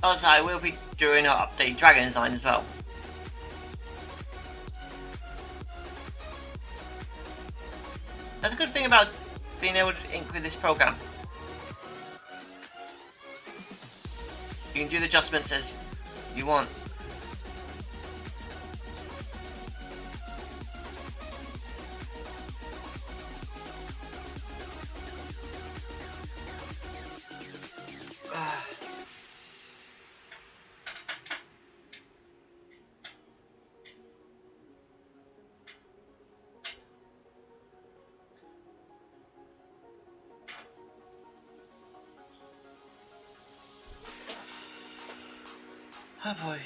Also, I will be doing an update dragon design as well. That's a good thing about being able to ink with this program. You can do the adjustments as you want. Oh boy.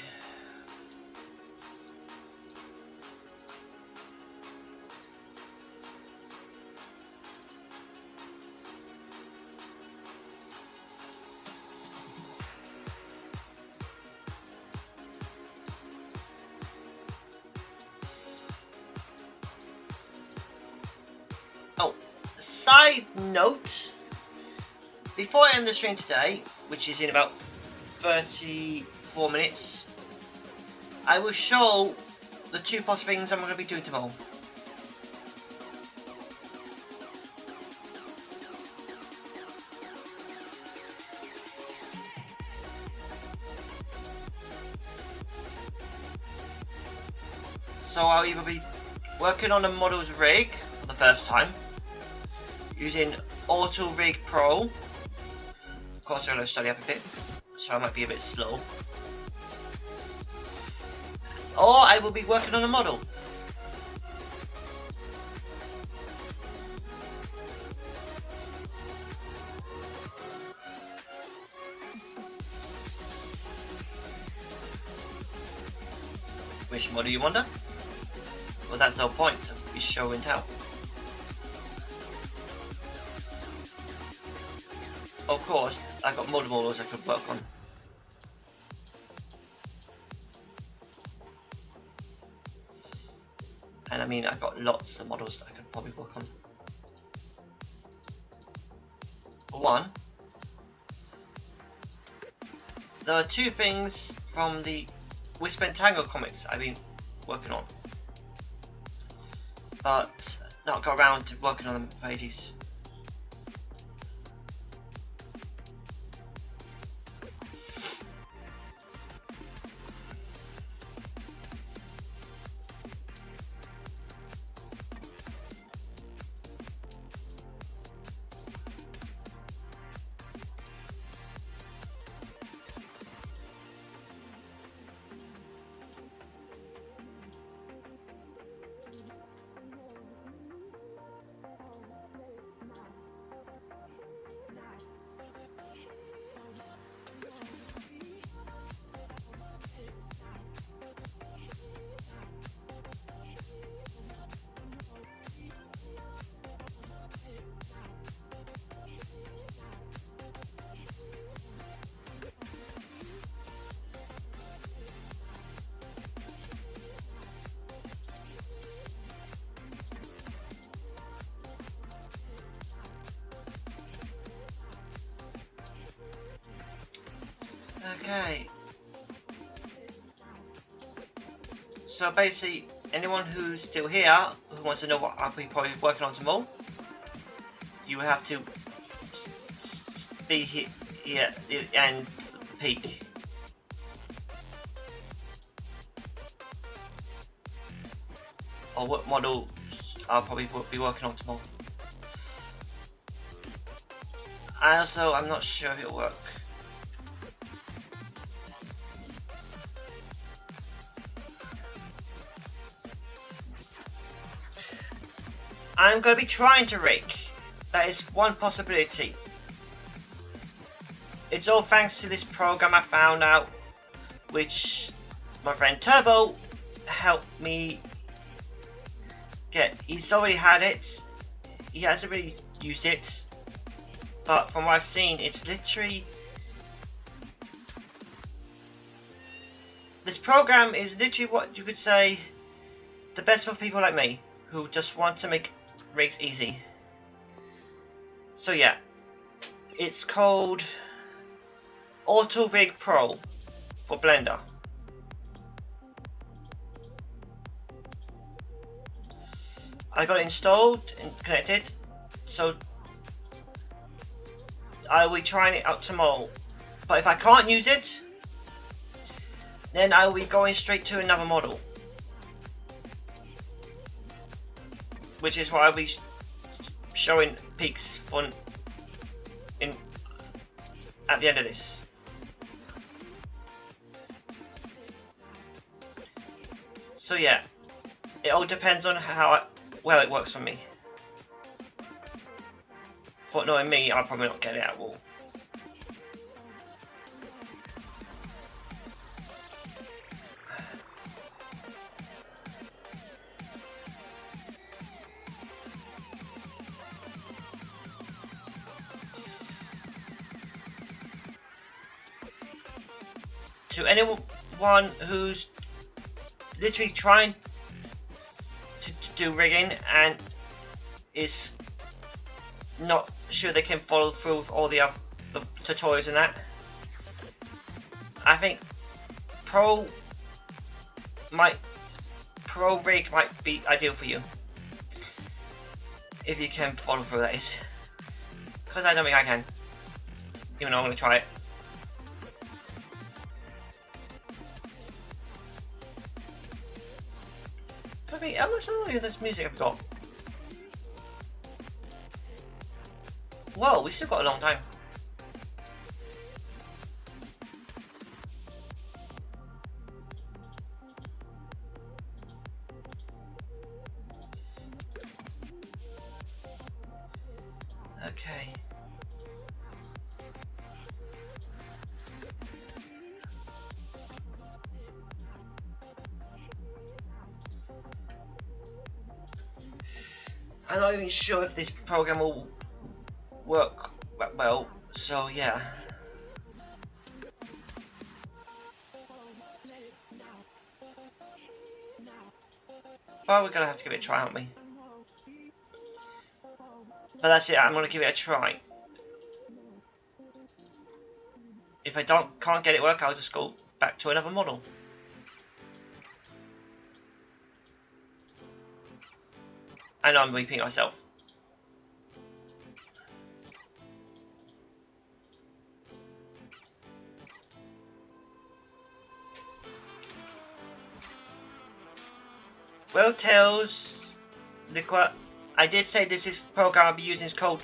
Oh, side note, before I end the stream today, which is in about 34 minutes, I will show the two possible things I'm going to be doing tomorrow. So I'll either be working on a model's rig for the first time, using Auto Rig Pro. Of course I'm going to study up a bit, so I might be a bit slow. Or I will be working on a model. Which model you wonder? Well, that's the whole point of show and tell. Of course, I've got multiple models I could work on. And I mean, I've got lots of models that I could probably work on. For one, there are two things from the Whisper and Tango comics I've been working on, but not got around to working on them for ages. Okay. So basically, anyone who's still here who wants to know what I'll be probably working on tomorrow, you will have to be here and the peak. Or what model I'll probably be working on tomorrow. And also, I'm not sure if it'll work. I'm going to be trying to rig. That is one possibility. It's all thanks to this program I found out, which my friend Turbo helped me get. He's already had it. He hasn't really used it, but from what I've seen, it's literally. This program is literally what you could say the best for people like me who just want to make rigs easy. So yeah, it's called Auto Rig Pro for Blender. I got it installed and connected, so I will be trying it out tomorrow. But if I can't use it, then I will be going straight to another model, which is what I'll be showing peaks for at the end of this. So yeah, it all depends on how well it works for me. For knowing me, I'll probably not get it at all. To anyone who's literally trying to do rigging and is not sure they can follow through with all the tutorials and that, I think Pro Rig might be ideal for you if you can follow through, that is, because I don't think I can, even though I'm going to try it. How much of this music I've got? Whoa, we still got a long time. Okay. I'm not even sure if this program will work well, so yeah. Well, we're gonna have to give it a try, aren't we? But that's it, I'm gonna give it a try. If I can't get it work, I'll just go back to another model. I know I'm repeating myself. Well, Tails, I did say this program I'll be using is called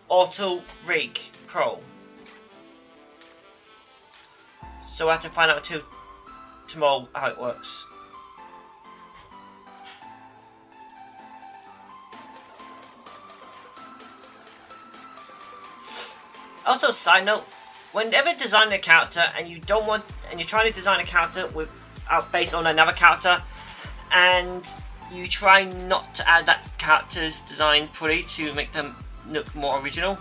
Auto Rig Pro. So I have to find out tomorrow how it works. Also, side note, whenever designing a character and you're trying to design a character based on another character, and you try not to add that character's design fully to make them look more original,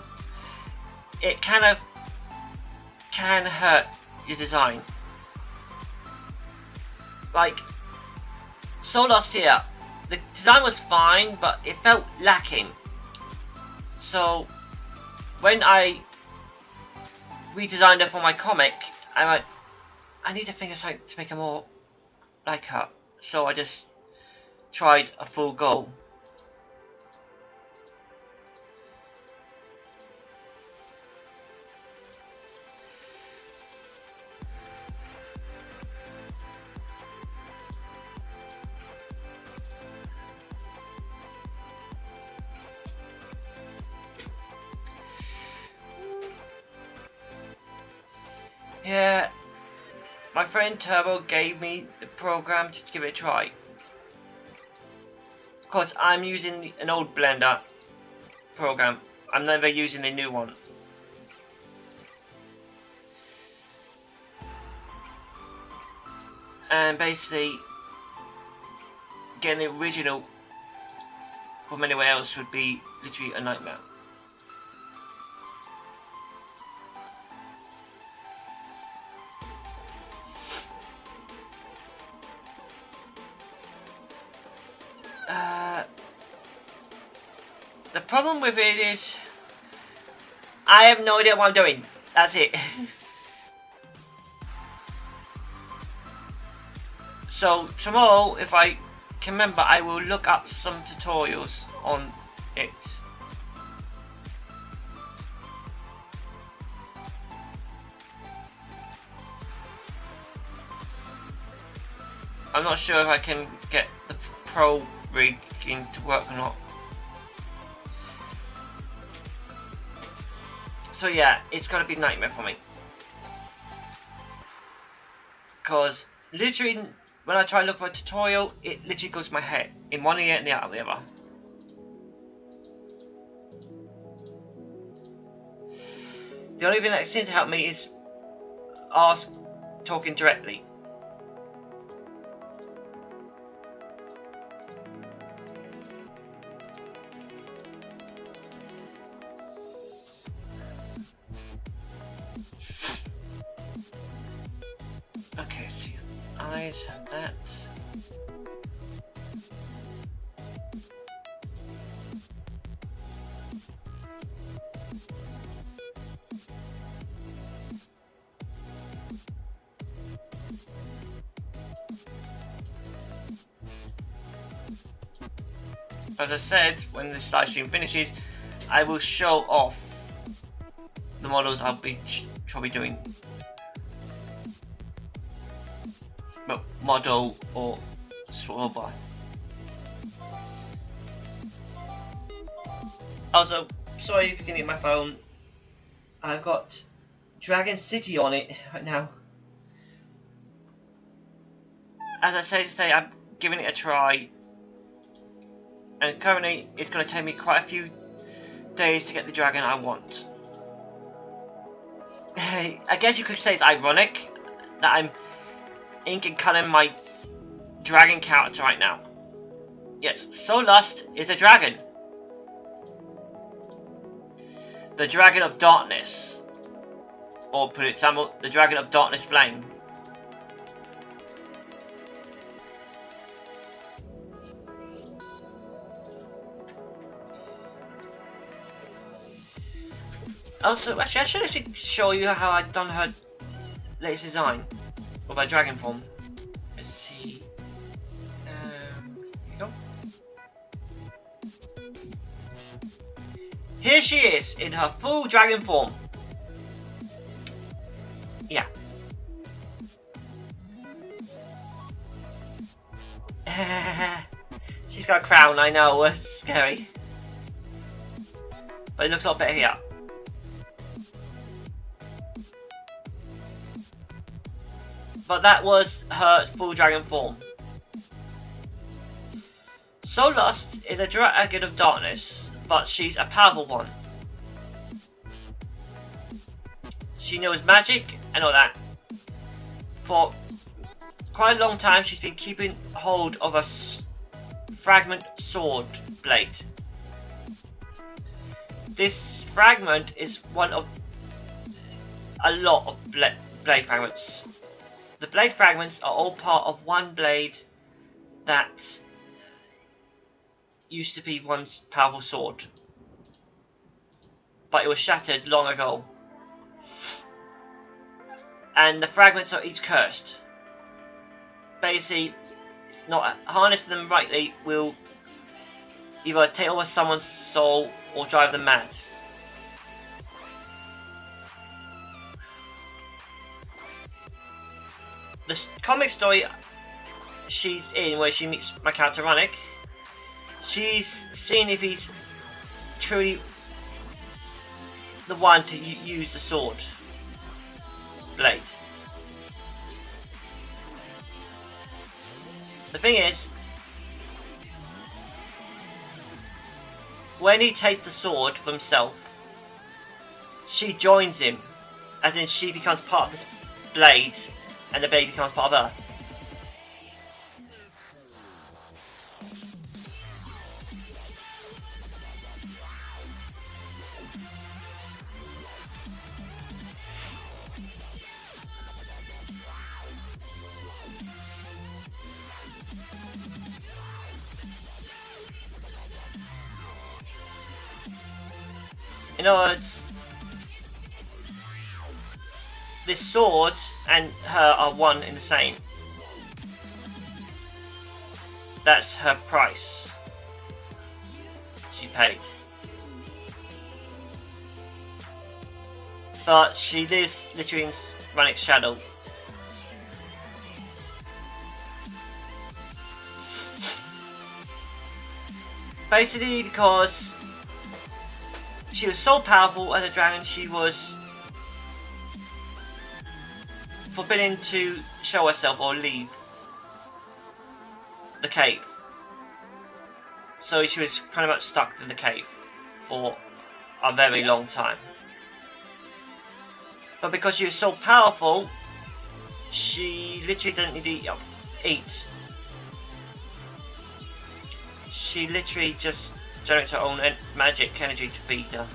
it kind of can hurt your design. Like, So Lost here, the design was fine, but it felt lacking. So when I redesigned it for my comic, I went, I need to think of something to make it more like her. So I just tried a full go. Yeah, my friend Turbo gave me the program to give it a try. Of course, I'm using an old Blender program. I'm never using the new one. And basically, getting the original from anywhere else would be literally a nightmare. The problem with it is, I have no idea what I'm doing. That's it. So tomorrow, if I can remember, I will look up some tutorials on it. I'm not sure if I can get the pro rigging to work or not. So yeah, it's gonna be a nightmare for me. Because literally, when I try to look for a tutorial, it literally goes to my head. In one ear and the out of the other. The only thing that seems to help me is talking directly. Okay, so eyes and that. As I said, when this live stream finishes, I will show off the models I'll be probably doing. Well, model or swabber. Also, sorry if you can hear my phone. I've got Dragon City on it right now. As I said today, I'm giving it a try. And currently, it's going to take me quite a few days to get the dragon I want. I guess you could say it's ironic that I'm ink and coloring my dragon character right now. Yes, Soul Lust is a dragon. The Dragon of Darkness. Or put it example, the Dragon of Darkness Flame. Also, actually, I should actually show you how I've done her latest design of her dragon form. Let's see. Here you go. Here she is in her full dragon form. Yeah. She's got a crown, I know, it's scary. But it looks a lot better here. But that was her full dragon form. Soul Lust is a dragon of darkness, but she's a powerful one. She knows magic and all that. For quite a long time she's been keeping hold of a fragment sword blade. This fragment is one of a lot of blade fragments. The blade fragments are all part of one blade that used to be one powerful sword, but it was shattered long ago, and the fragments are each cursed. Basically, not harnessing them rightly will either take over someone's soul or drive them mad. The comic story she's in, where she meets my character Runnhurd, she's seeing if he's truly the one to use the sword blade. The thing is, when he takes the sword for himself, she joins him, as in she becomes part of this blade, and the blade becomes part of her. In other words, this sword and her are one in the same. That's her price she paid. But she lives literally in Runnhurd's shadow. Basically because she was so powerful as a dragon, she was forbidden to show herself or leave the cave. So she was pretty much stuck in the cave for a very long time. But because she was so powerful, she literally didn't need to eat. She literally just generates her own magic energy to feed her.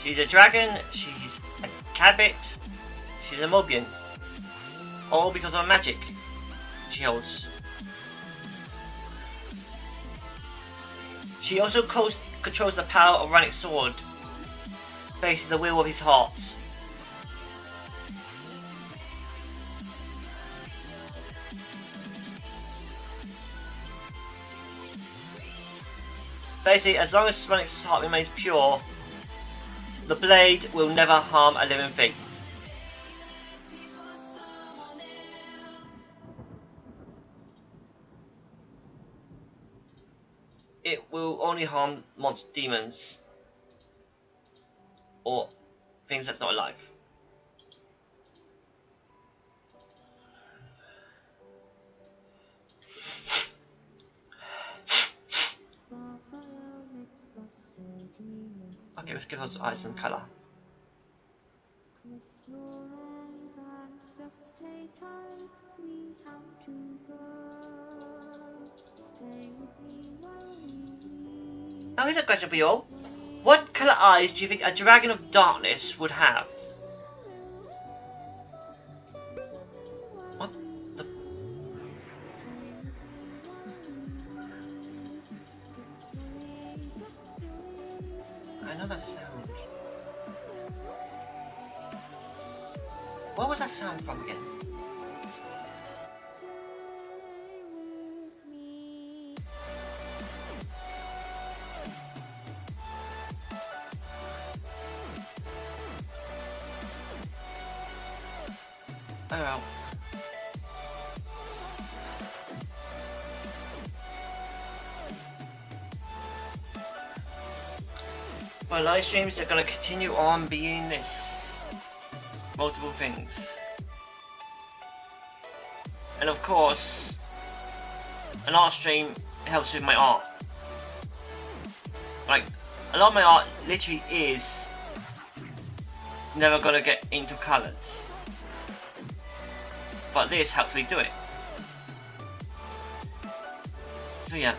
She's a dragon, she's a cabbit, she's a Mobian. All because of magic she holds. She also controls the power of Runnhurd's sword, basically the will of his heart. Basically, as long as Runnhurd's heart remains pure, the blade will never harm a living thing. will only harm monster demons or things that's not alive. Okay, let's give those eyes some colour. Now here's a question for you all. What colour eyes do you think a dragon of darkness would have? What the... I know that sound. Where was that sound from again? Oh well. My live streams are going to continue on being this. Multiple things. And of course, an art stream helps with my art. Like, a lot of my art literally is never going to get into colours. But this helps me do it. So yeah.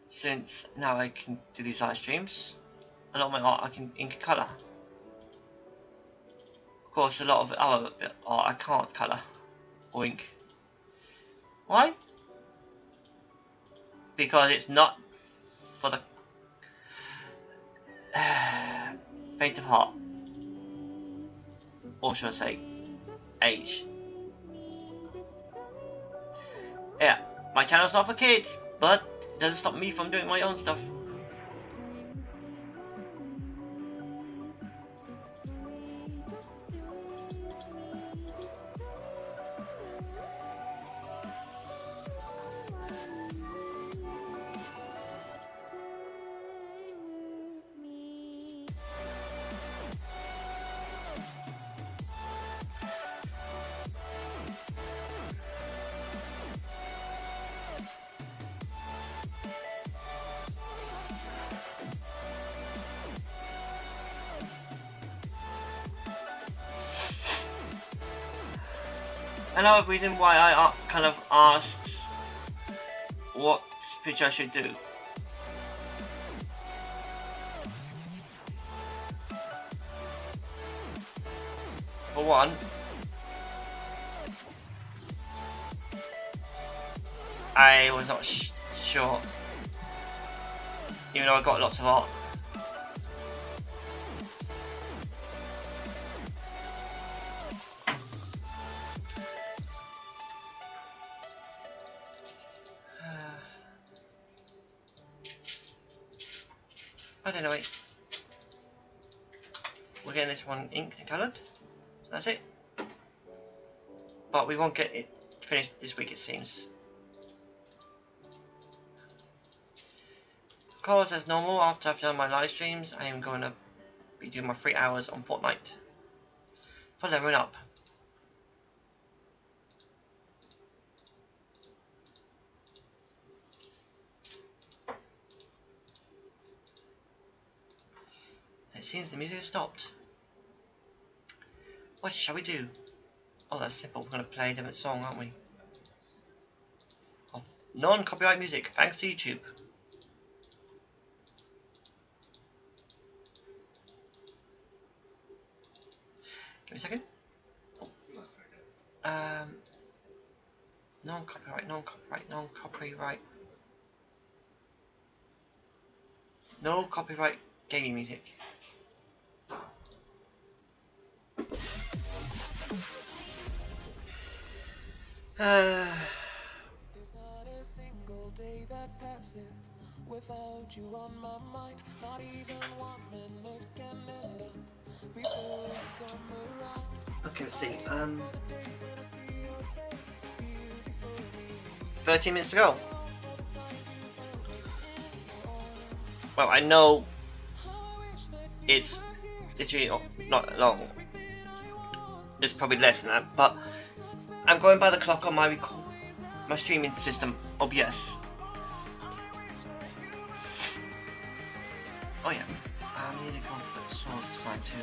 Since now I can do these live streams, a lot of my art I can ink colour. Of course, a lot of other art I can't colour or ink. Why? Because it's not for the faint of heart, or should I say, age. Yeah, my channel's not for kids, but it doesn't stop me from doing my own stuff. Another reason why I kind of asked what picture I should do. For one, I was not sure, even though I got lots of art. But anyway, we're getting this one inked and coloured, so that's it. But we won't get it finished this week, it seems. Of course, as normal, after I've done my live streams, I am going to be doing my 3 hours on Fortnite for leveling up. It seems the music has stopped. What shall we do? Oh, that's simple. We're going to play a different song, aren't we? Of non-copyright music, thanks to YouTube. Give me a second. Non-copyright, non-copyright, non-copyright. No copyright gaming music. There's not a single day that passes Without you on my mind, not even 1 minute can end up before you come around. Okay, let's see. 13 minutes to go. Well, I know it's literally not long. It's probably less than that, but I'm going by the clock on my streaming system, OBS. Oh yeah, I need to go for the source design too.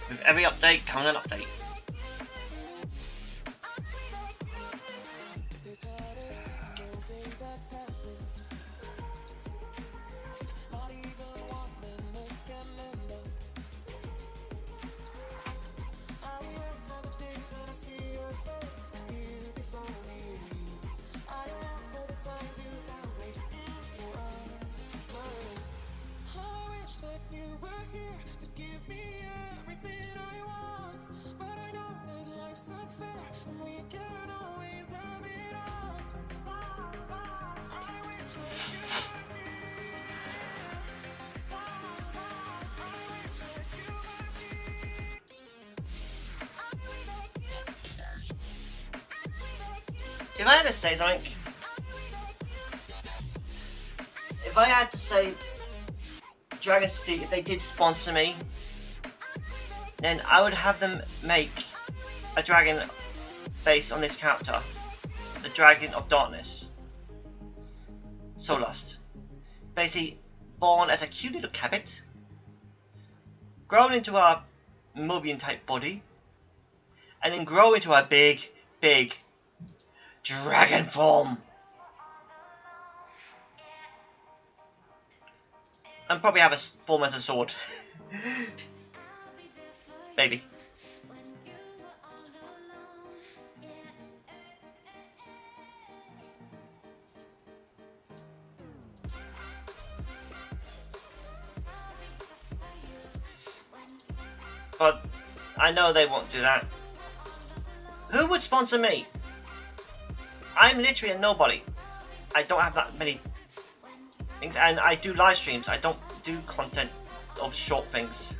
With every update comes an update. If I had to say something, if I had to say Dragon City, if they did sponsor me, then I would have them make a dragon based on this character, the Dragon of Darkness, Soulust. Basically, born as a cute little cabbit, grown into a Mobian type body, and then grow into a big dragon form. And probably have a form as a sword. Maybe. But I know they won't do that. Who would sponsor me? I'm literally a nobody. I don't have that many things, and I do live streams. I don't do content of short things.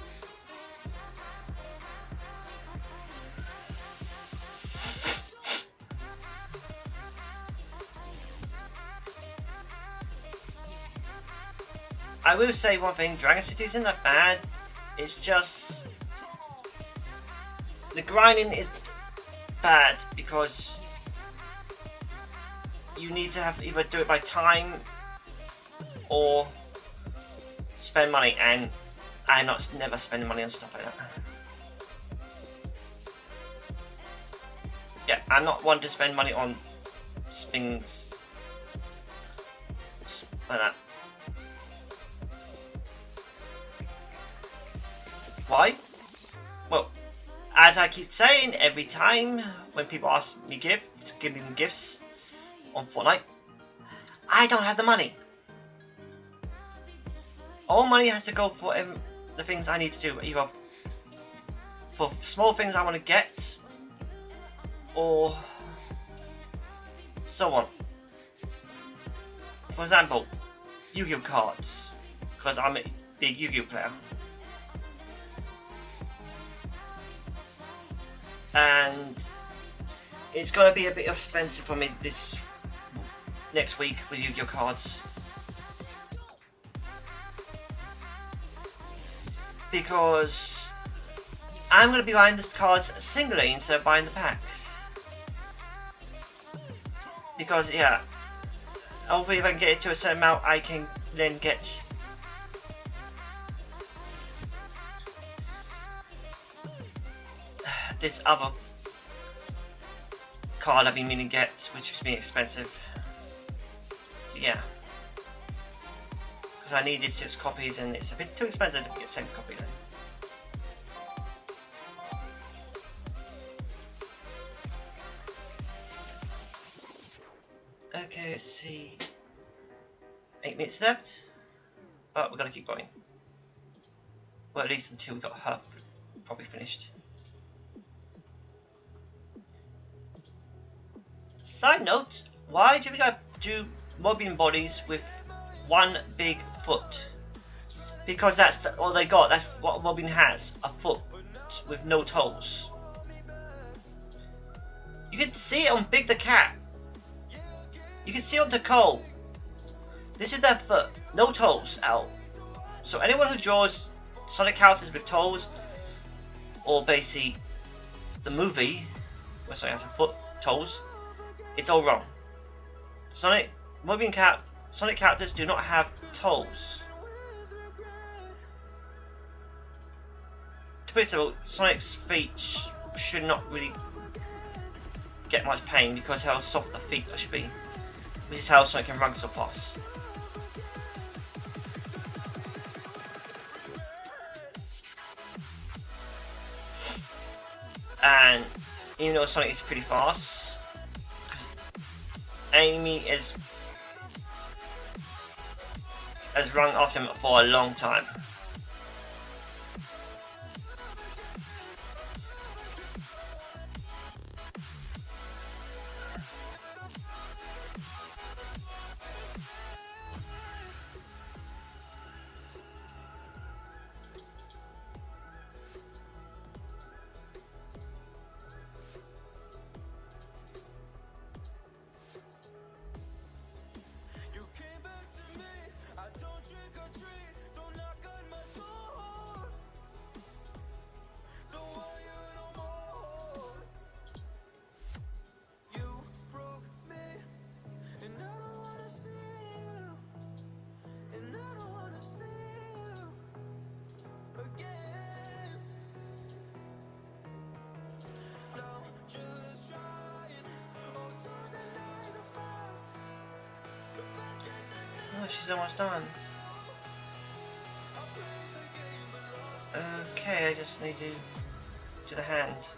I will say one thing, Dragon City isn't that bad. It's just the grinding is bad because you need to have either do it by time or spend money, and I'm never spending money on stuff like that. Yeah, I'm not one to spend money on things like that. Why? Well, as I keep saying every time when people ask me to give them gifts on Fortnite, I don't have the money. All money has to go for the things I need to do, either for small things I want to get or so on. For example, Yu-Gi-Oh cards, because I'm a big Yu-Gi-Oh player. And it's going to be a bit expensive for me this next week with Yu-Gi-Oh cards, because I'm going to be buying the cards singly instead of buying the packs. Because yeah, hopefully if I can get it to a certain amount, I can then get this other card I've been meaning to get, which is being expensive. So yeah, because I needed 6 copies and it's a bit too expensive to get 7 copies in. Okay, let's see. 8 minutes left. But we're gonna keep going. Well, at least until we got her probably finished. Side note, why do we gotta do mobbing bodies with one big foot? Because that's all they got, that's what mobbing has, a foot with no toes. You can see it on Big the Cat. You can see on Nicole. This is their foot, no toes out. So anyone who draws Sonic characters with toes, or basically the movie where Sonic has a foot, toes, it's all wrong. Sonic characters do not have toes. To put it simple, Sonic's feet should not really get much pain because how soft the feet should be, which is how Sonic can run so fast. And even though Sonic is pretty fast, Amy has run after him for a long time. Oh, she's almost done. Okay, I just need to do the hands.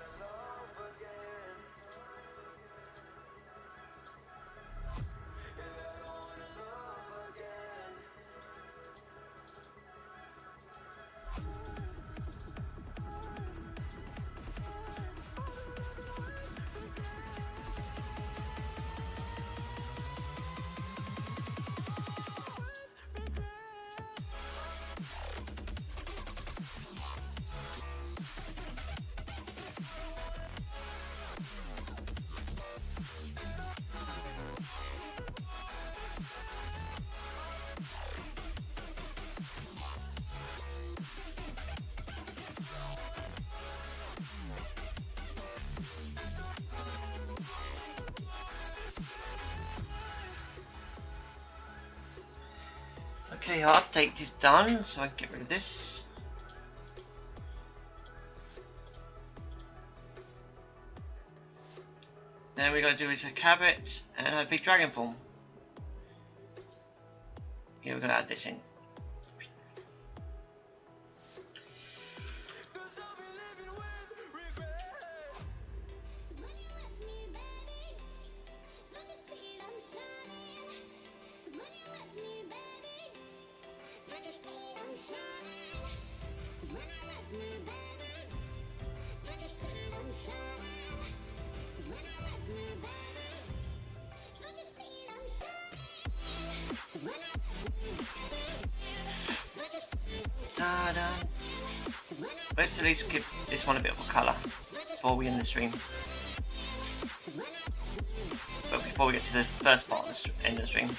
Okay, our update is done, so I can get rid of this. Then we gotta do is a cabbage and a big dragon form. Yeah, we're gonna add this in. Let's at least give this one a bit of a colour before we end the stream. But before we get to the first part of the end of the stream.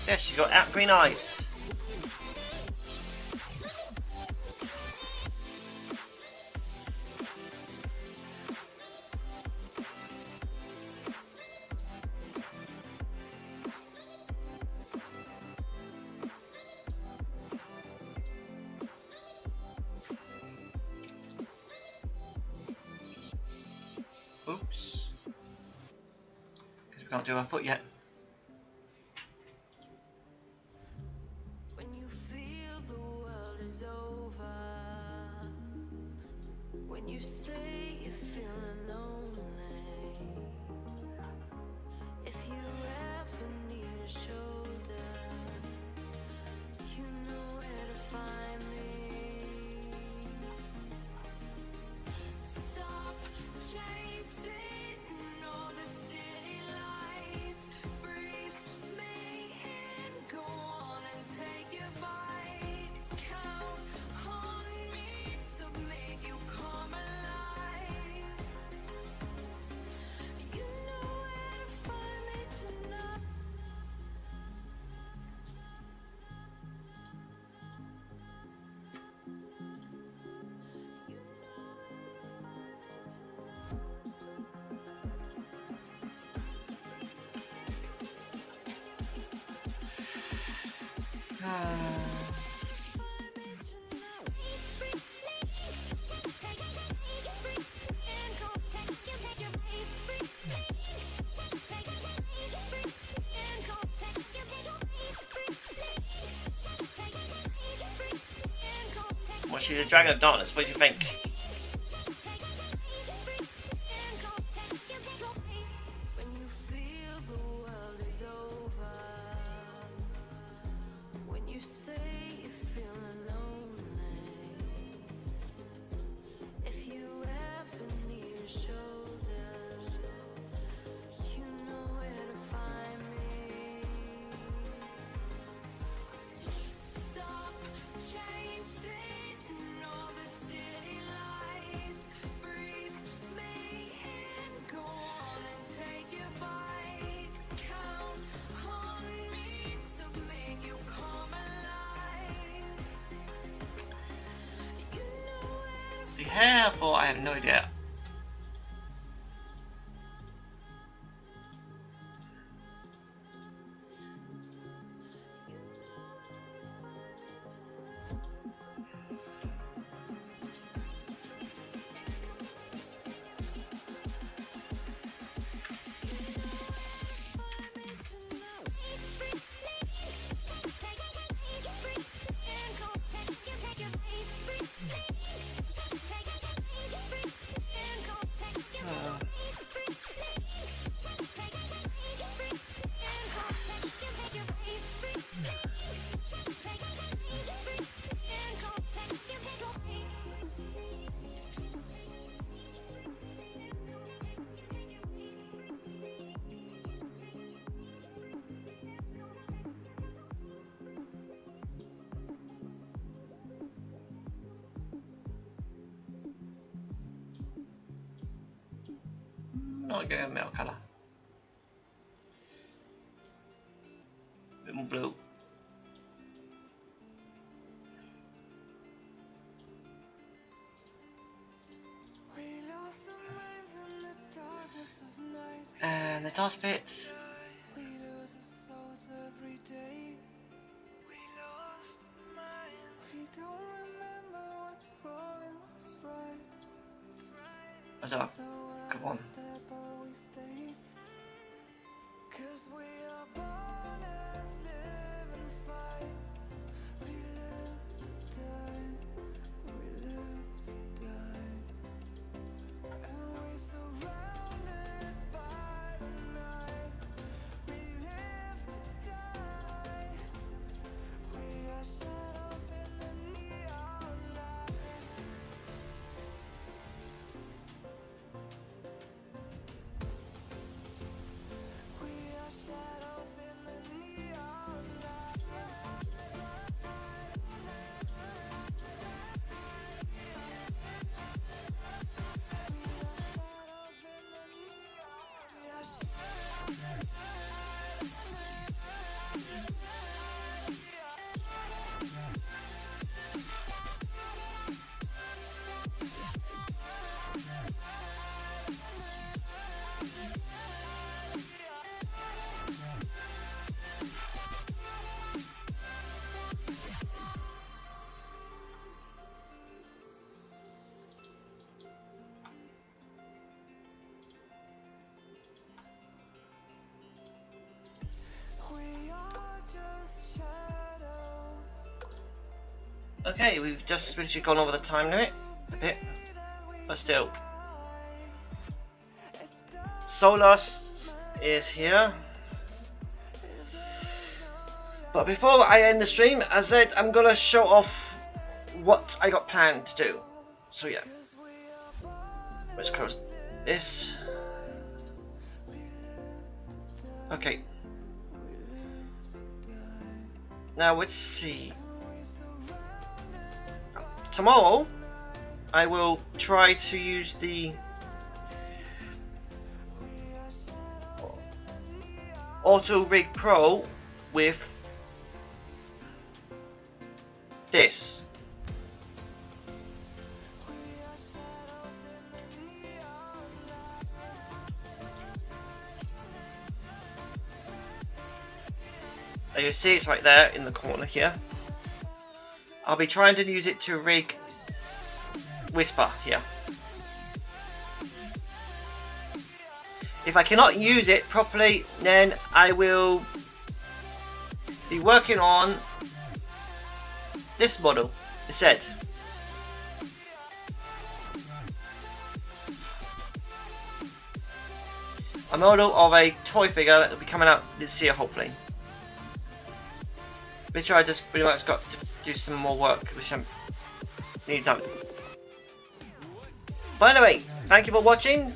Yes, she's got out green eyes. Oops. Because we can't do our foot yet. When you feel the world is over, when you say you're feeling lonely, if you ever need a shoulder, you know where to find me. Stop chasing all the city lights. Breathe me in, go on and take your bite. Count on me to make you come alive. You know where to find me tonight. You know where to Well, she's a dragon of darkness. What do you think? When you feel the world is over, when you say you're feeling lonely, if you ever need a shoulder, you know where to find me. Stop chasing all the city lights. Breathe me in, go on and take your bite. Count on me to make you come alive. You know where to Be careful, I have no idea. Not getting a metal colour. A bit more blue. We lost our minds in the darkness of night. And the dust bits. We lose our souls every day. We lost our minds. We don't remember what's wrong and what's right. What's up? The world Come on. is dead, but we stay. 'Cause we are born as living fights. We live to die. We live to die. And we surrounded by the night. We live to die. We are shadows in the neon light. We are shadows in the neon light. Shadows in the neon. We are shadows. We are just shadows. Okay, we've just literally gone over the time limit a bit, but still. Solas is here. But before I end the stream, as I said, I'm gonna show off what I got planned to do. So yeah, let's close this. Okay. Now let's see. Tomorrow, I will try to use the Auto Rig Pro with this. You see it's right there in the corner here. I'll be trying to use it to rig Whisper here. If I cannot use it properly, then I will be working on this model instead. A model of a toy figure that will be coming out this year, hopefully. Which I just pretty much got to do some more work, which I need done. But anyway, thank you for watching.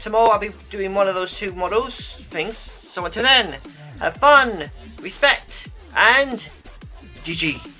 Tomorrow I'll be doing one of those two models things. So until then, have fun, respect, and GG.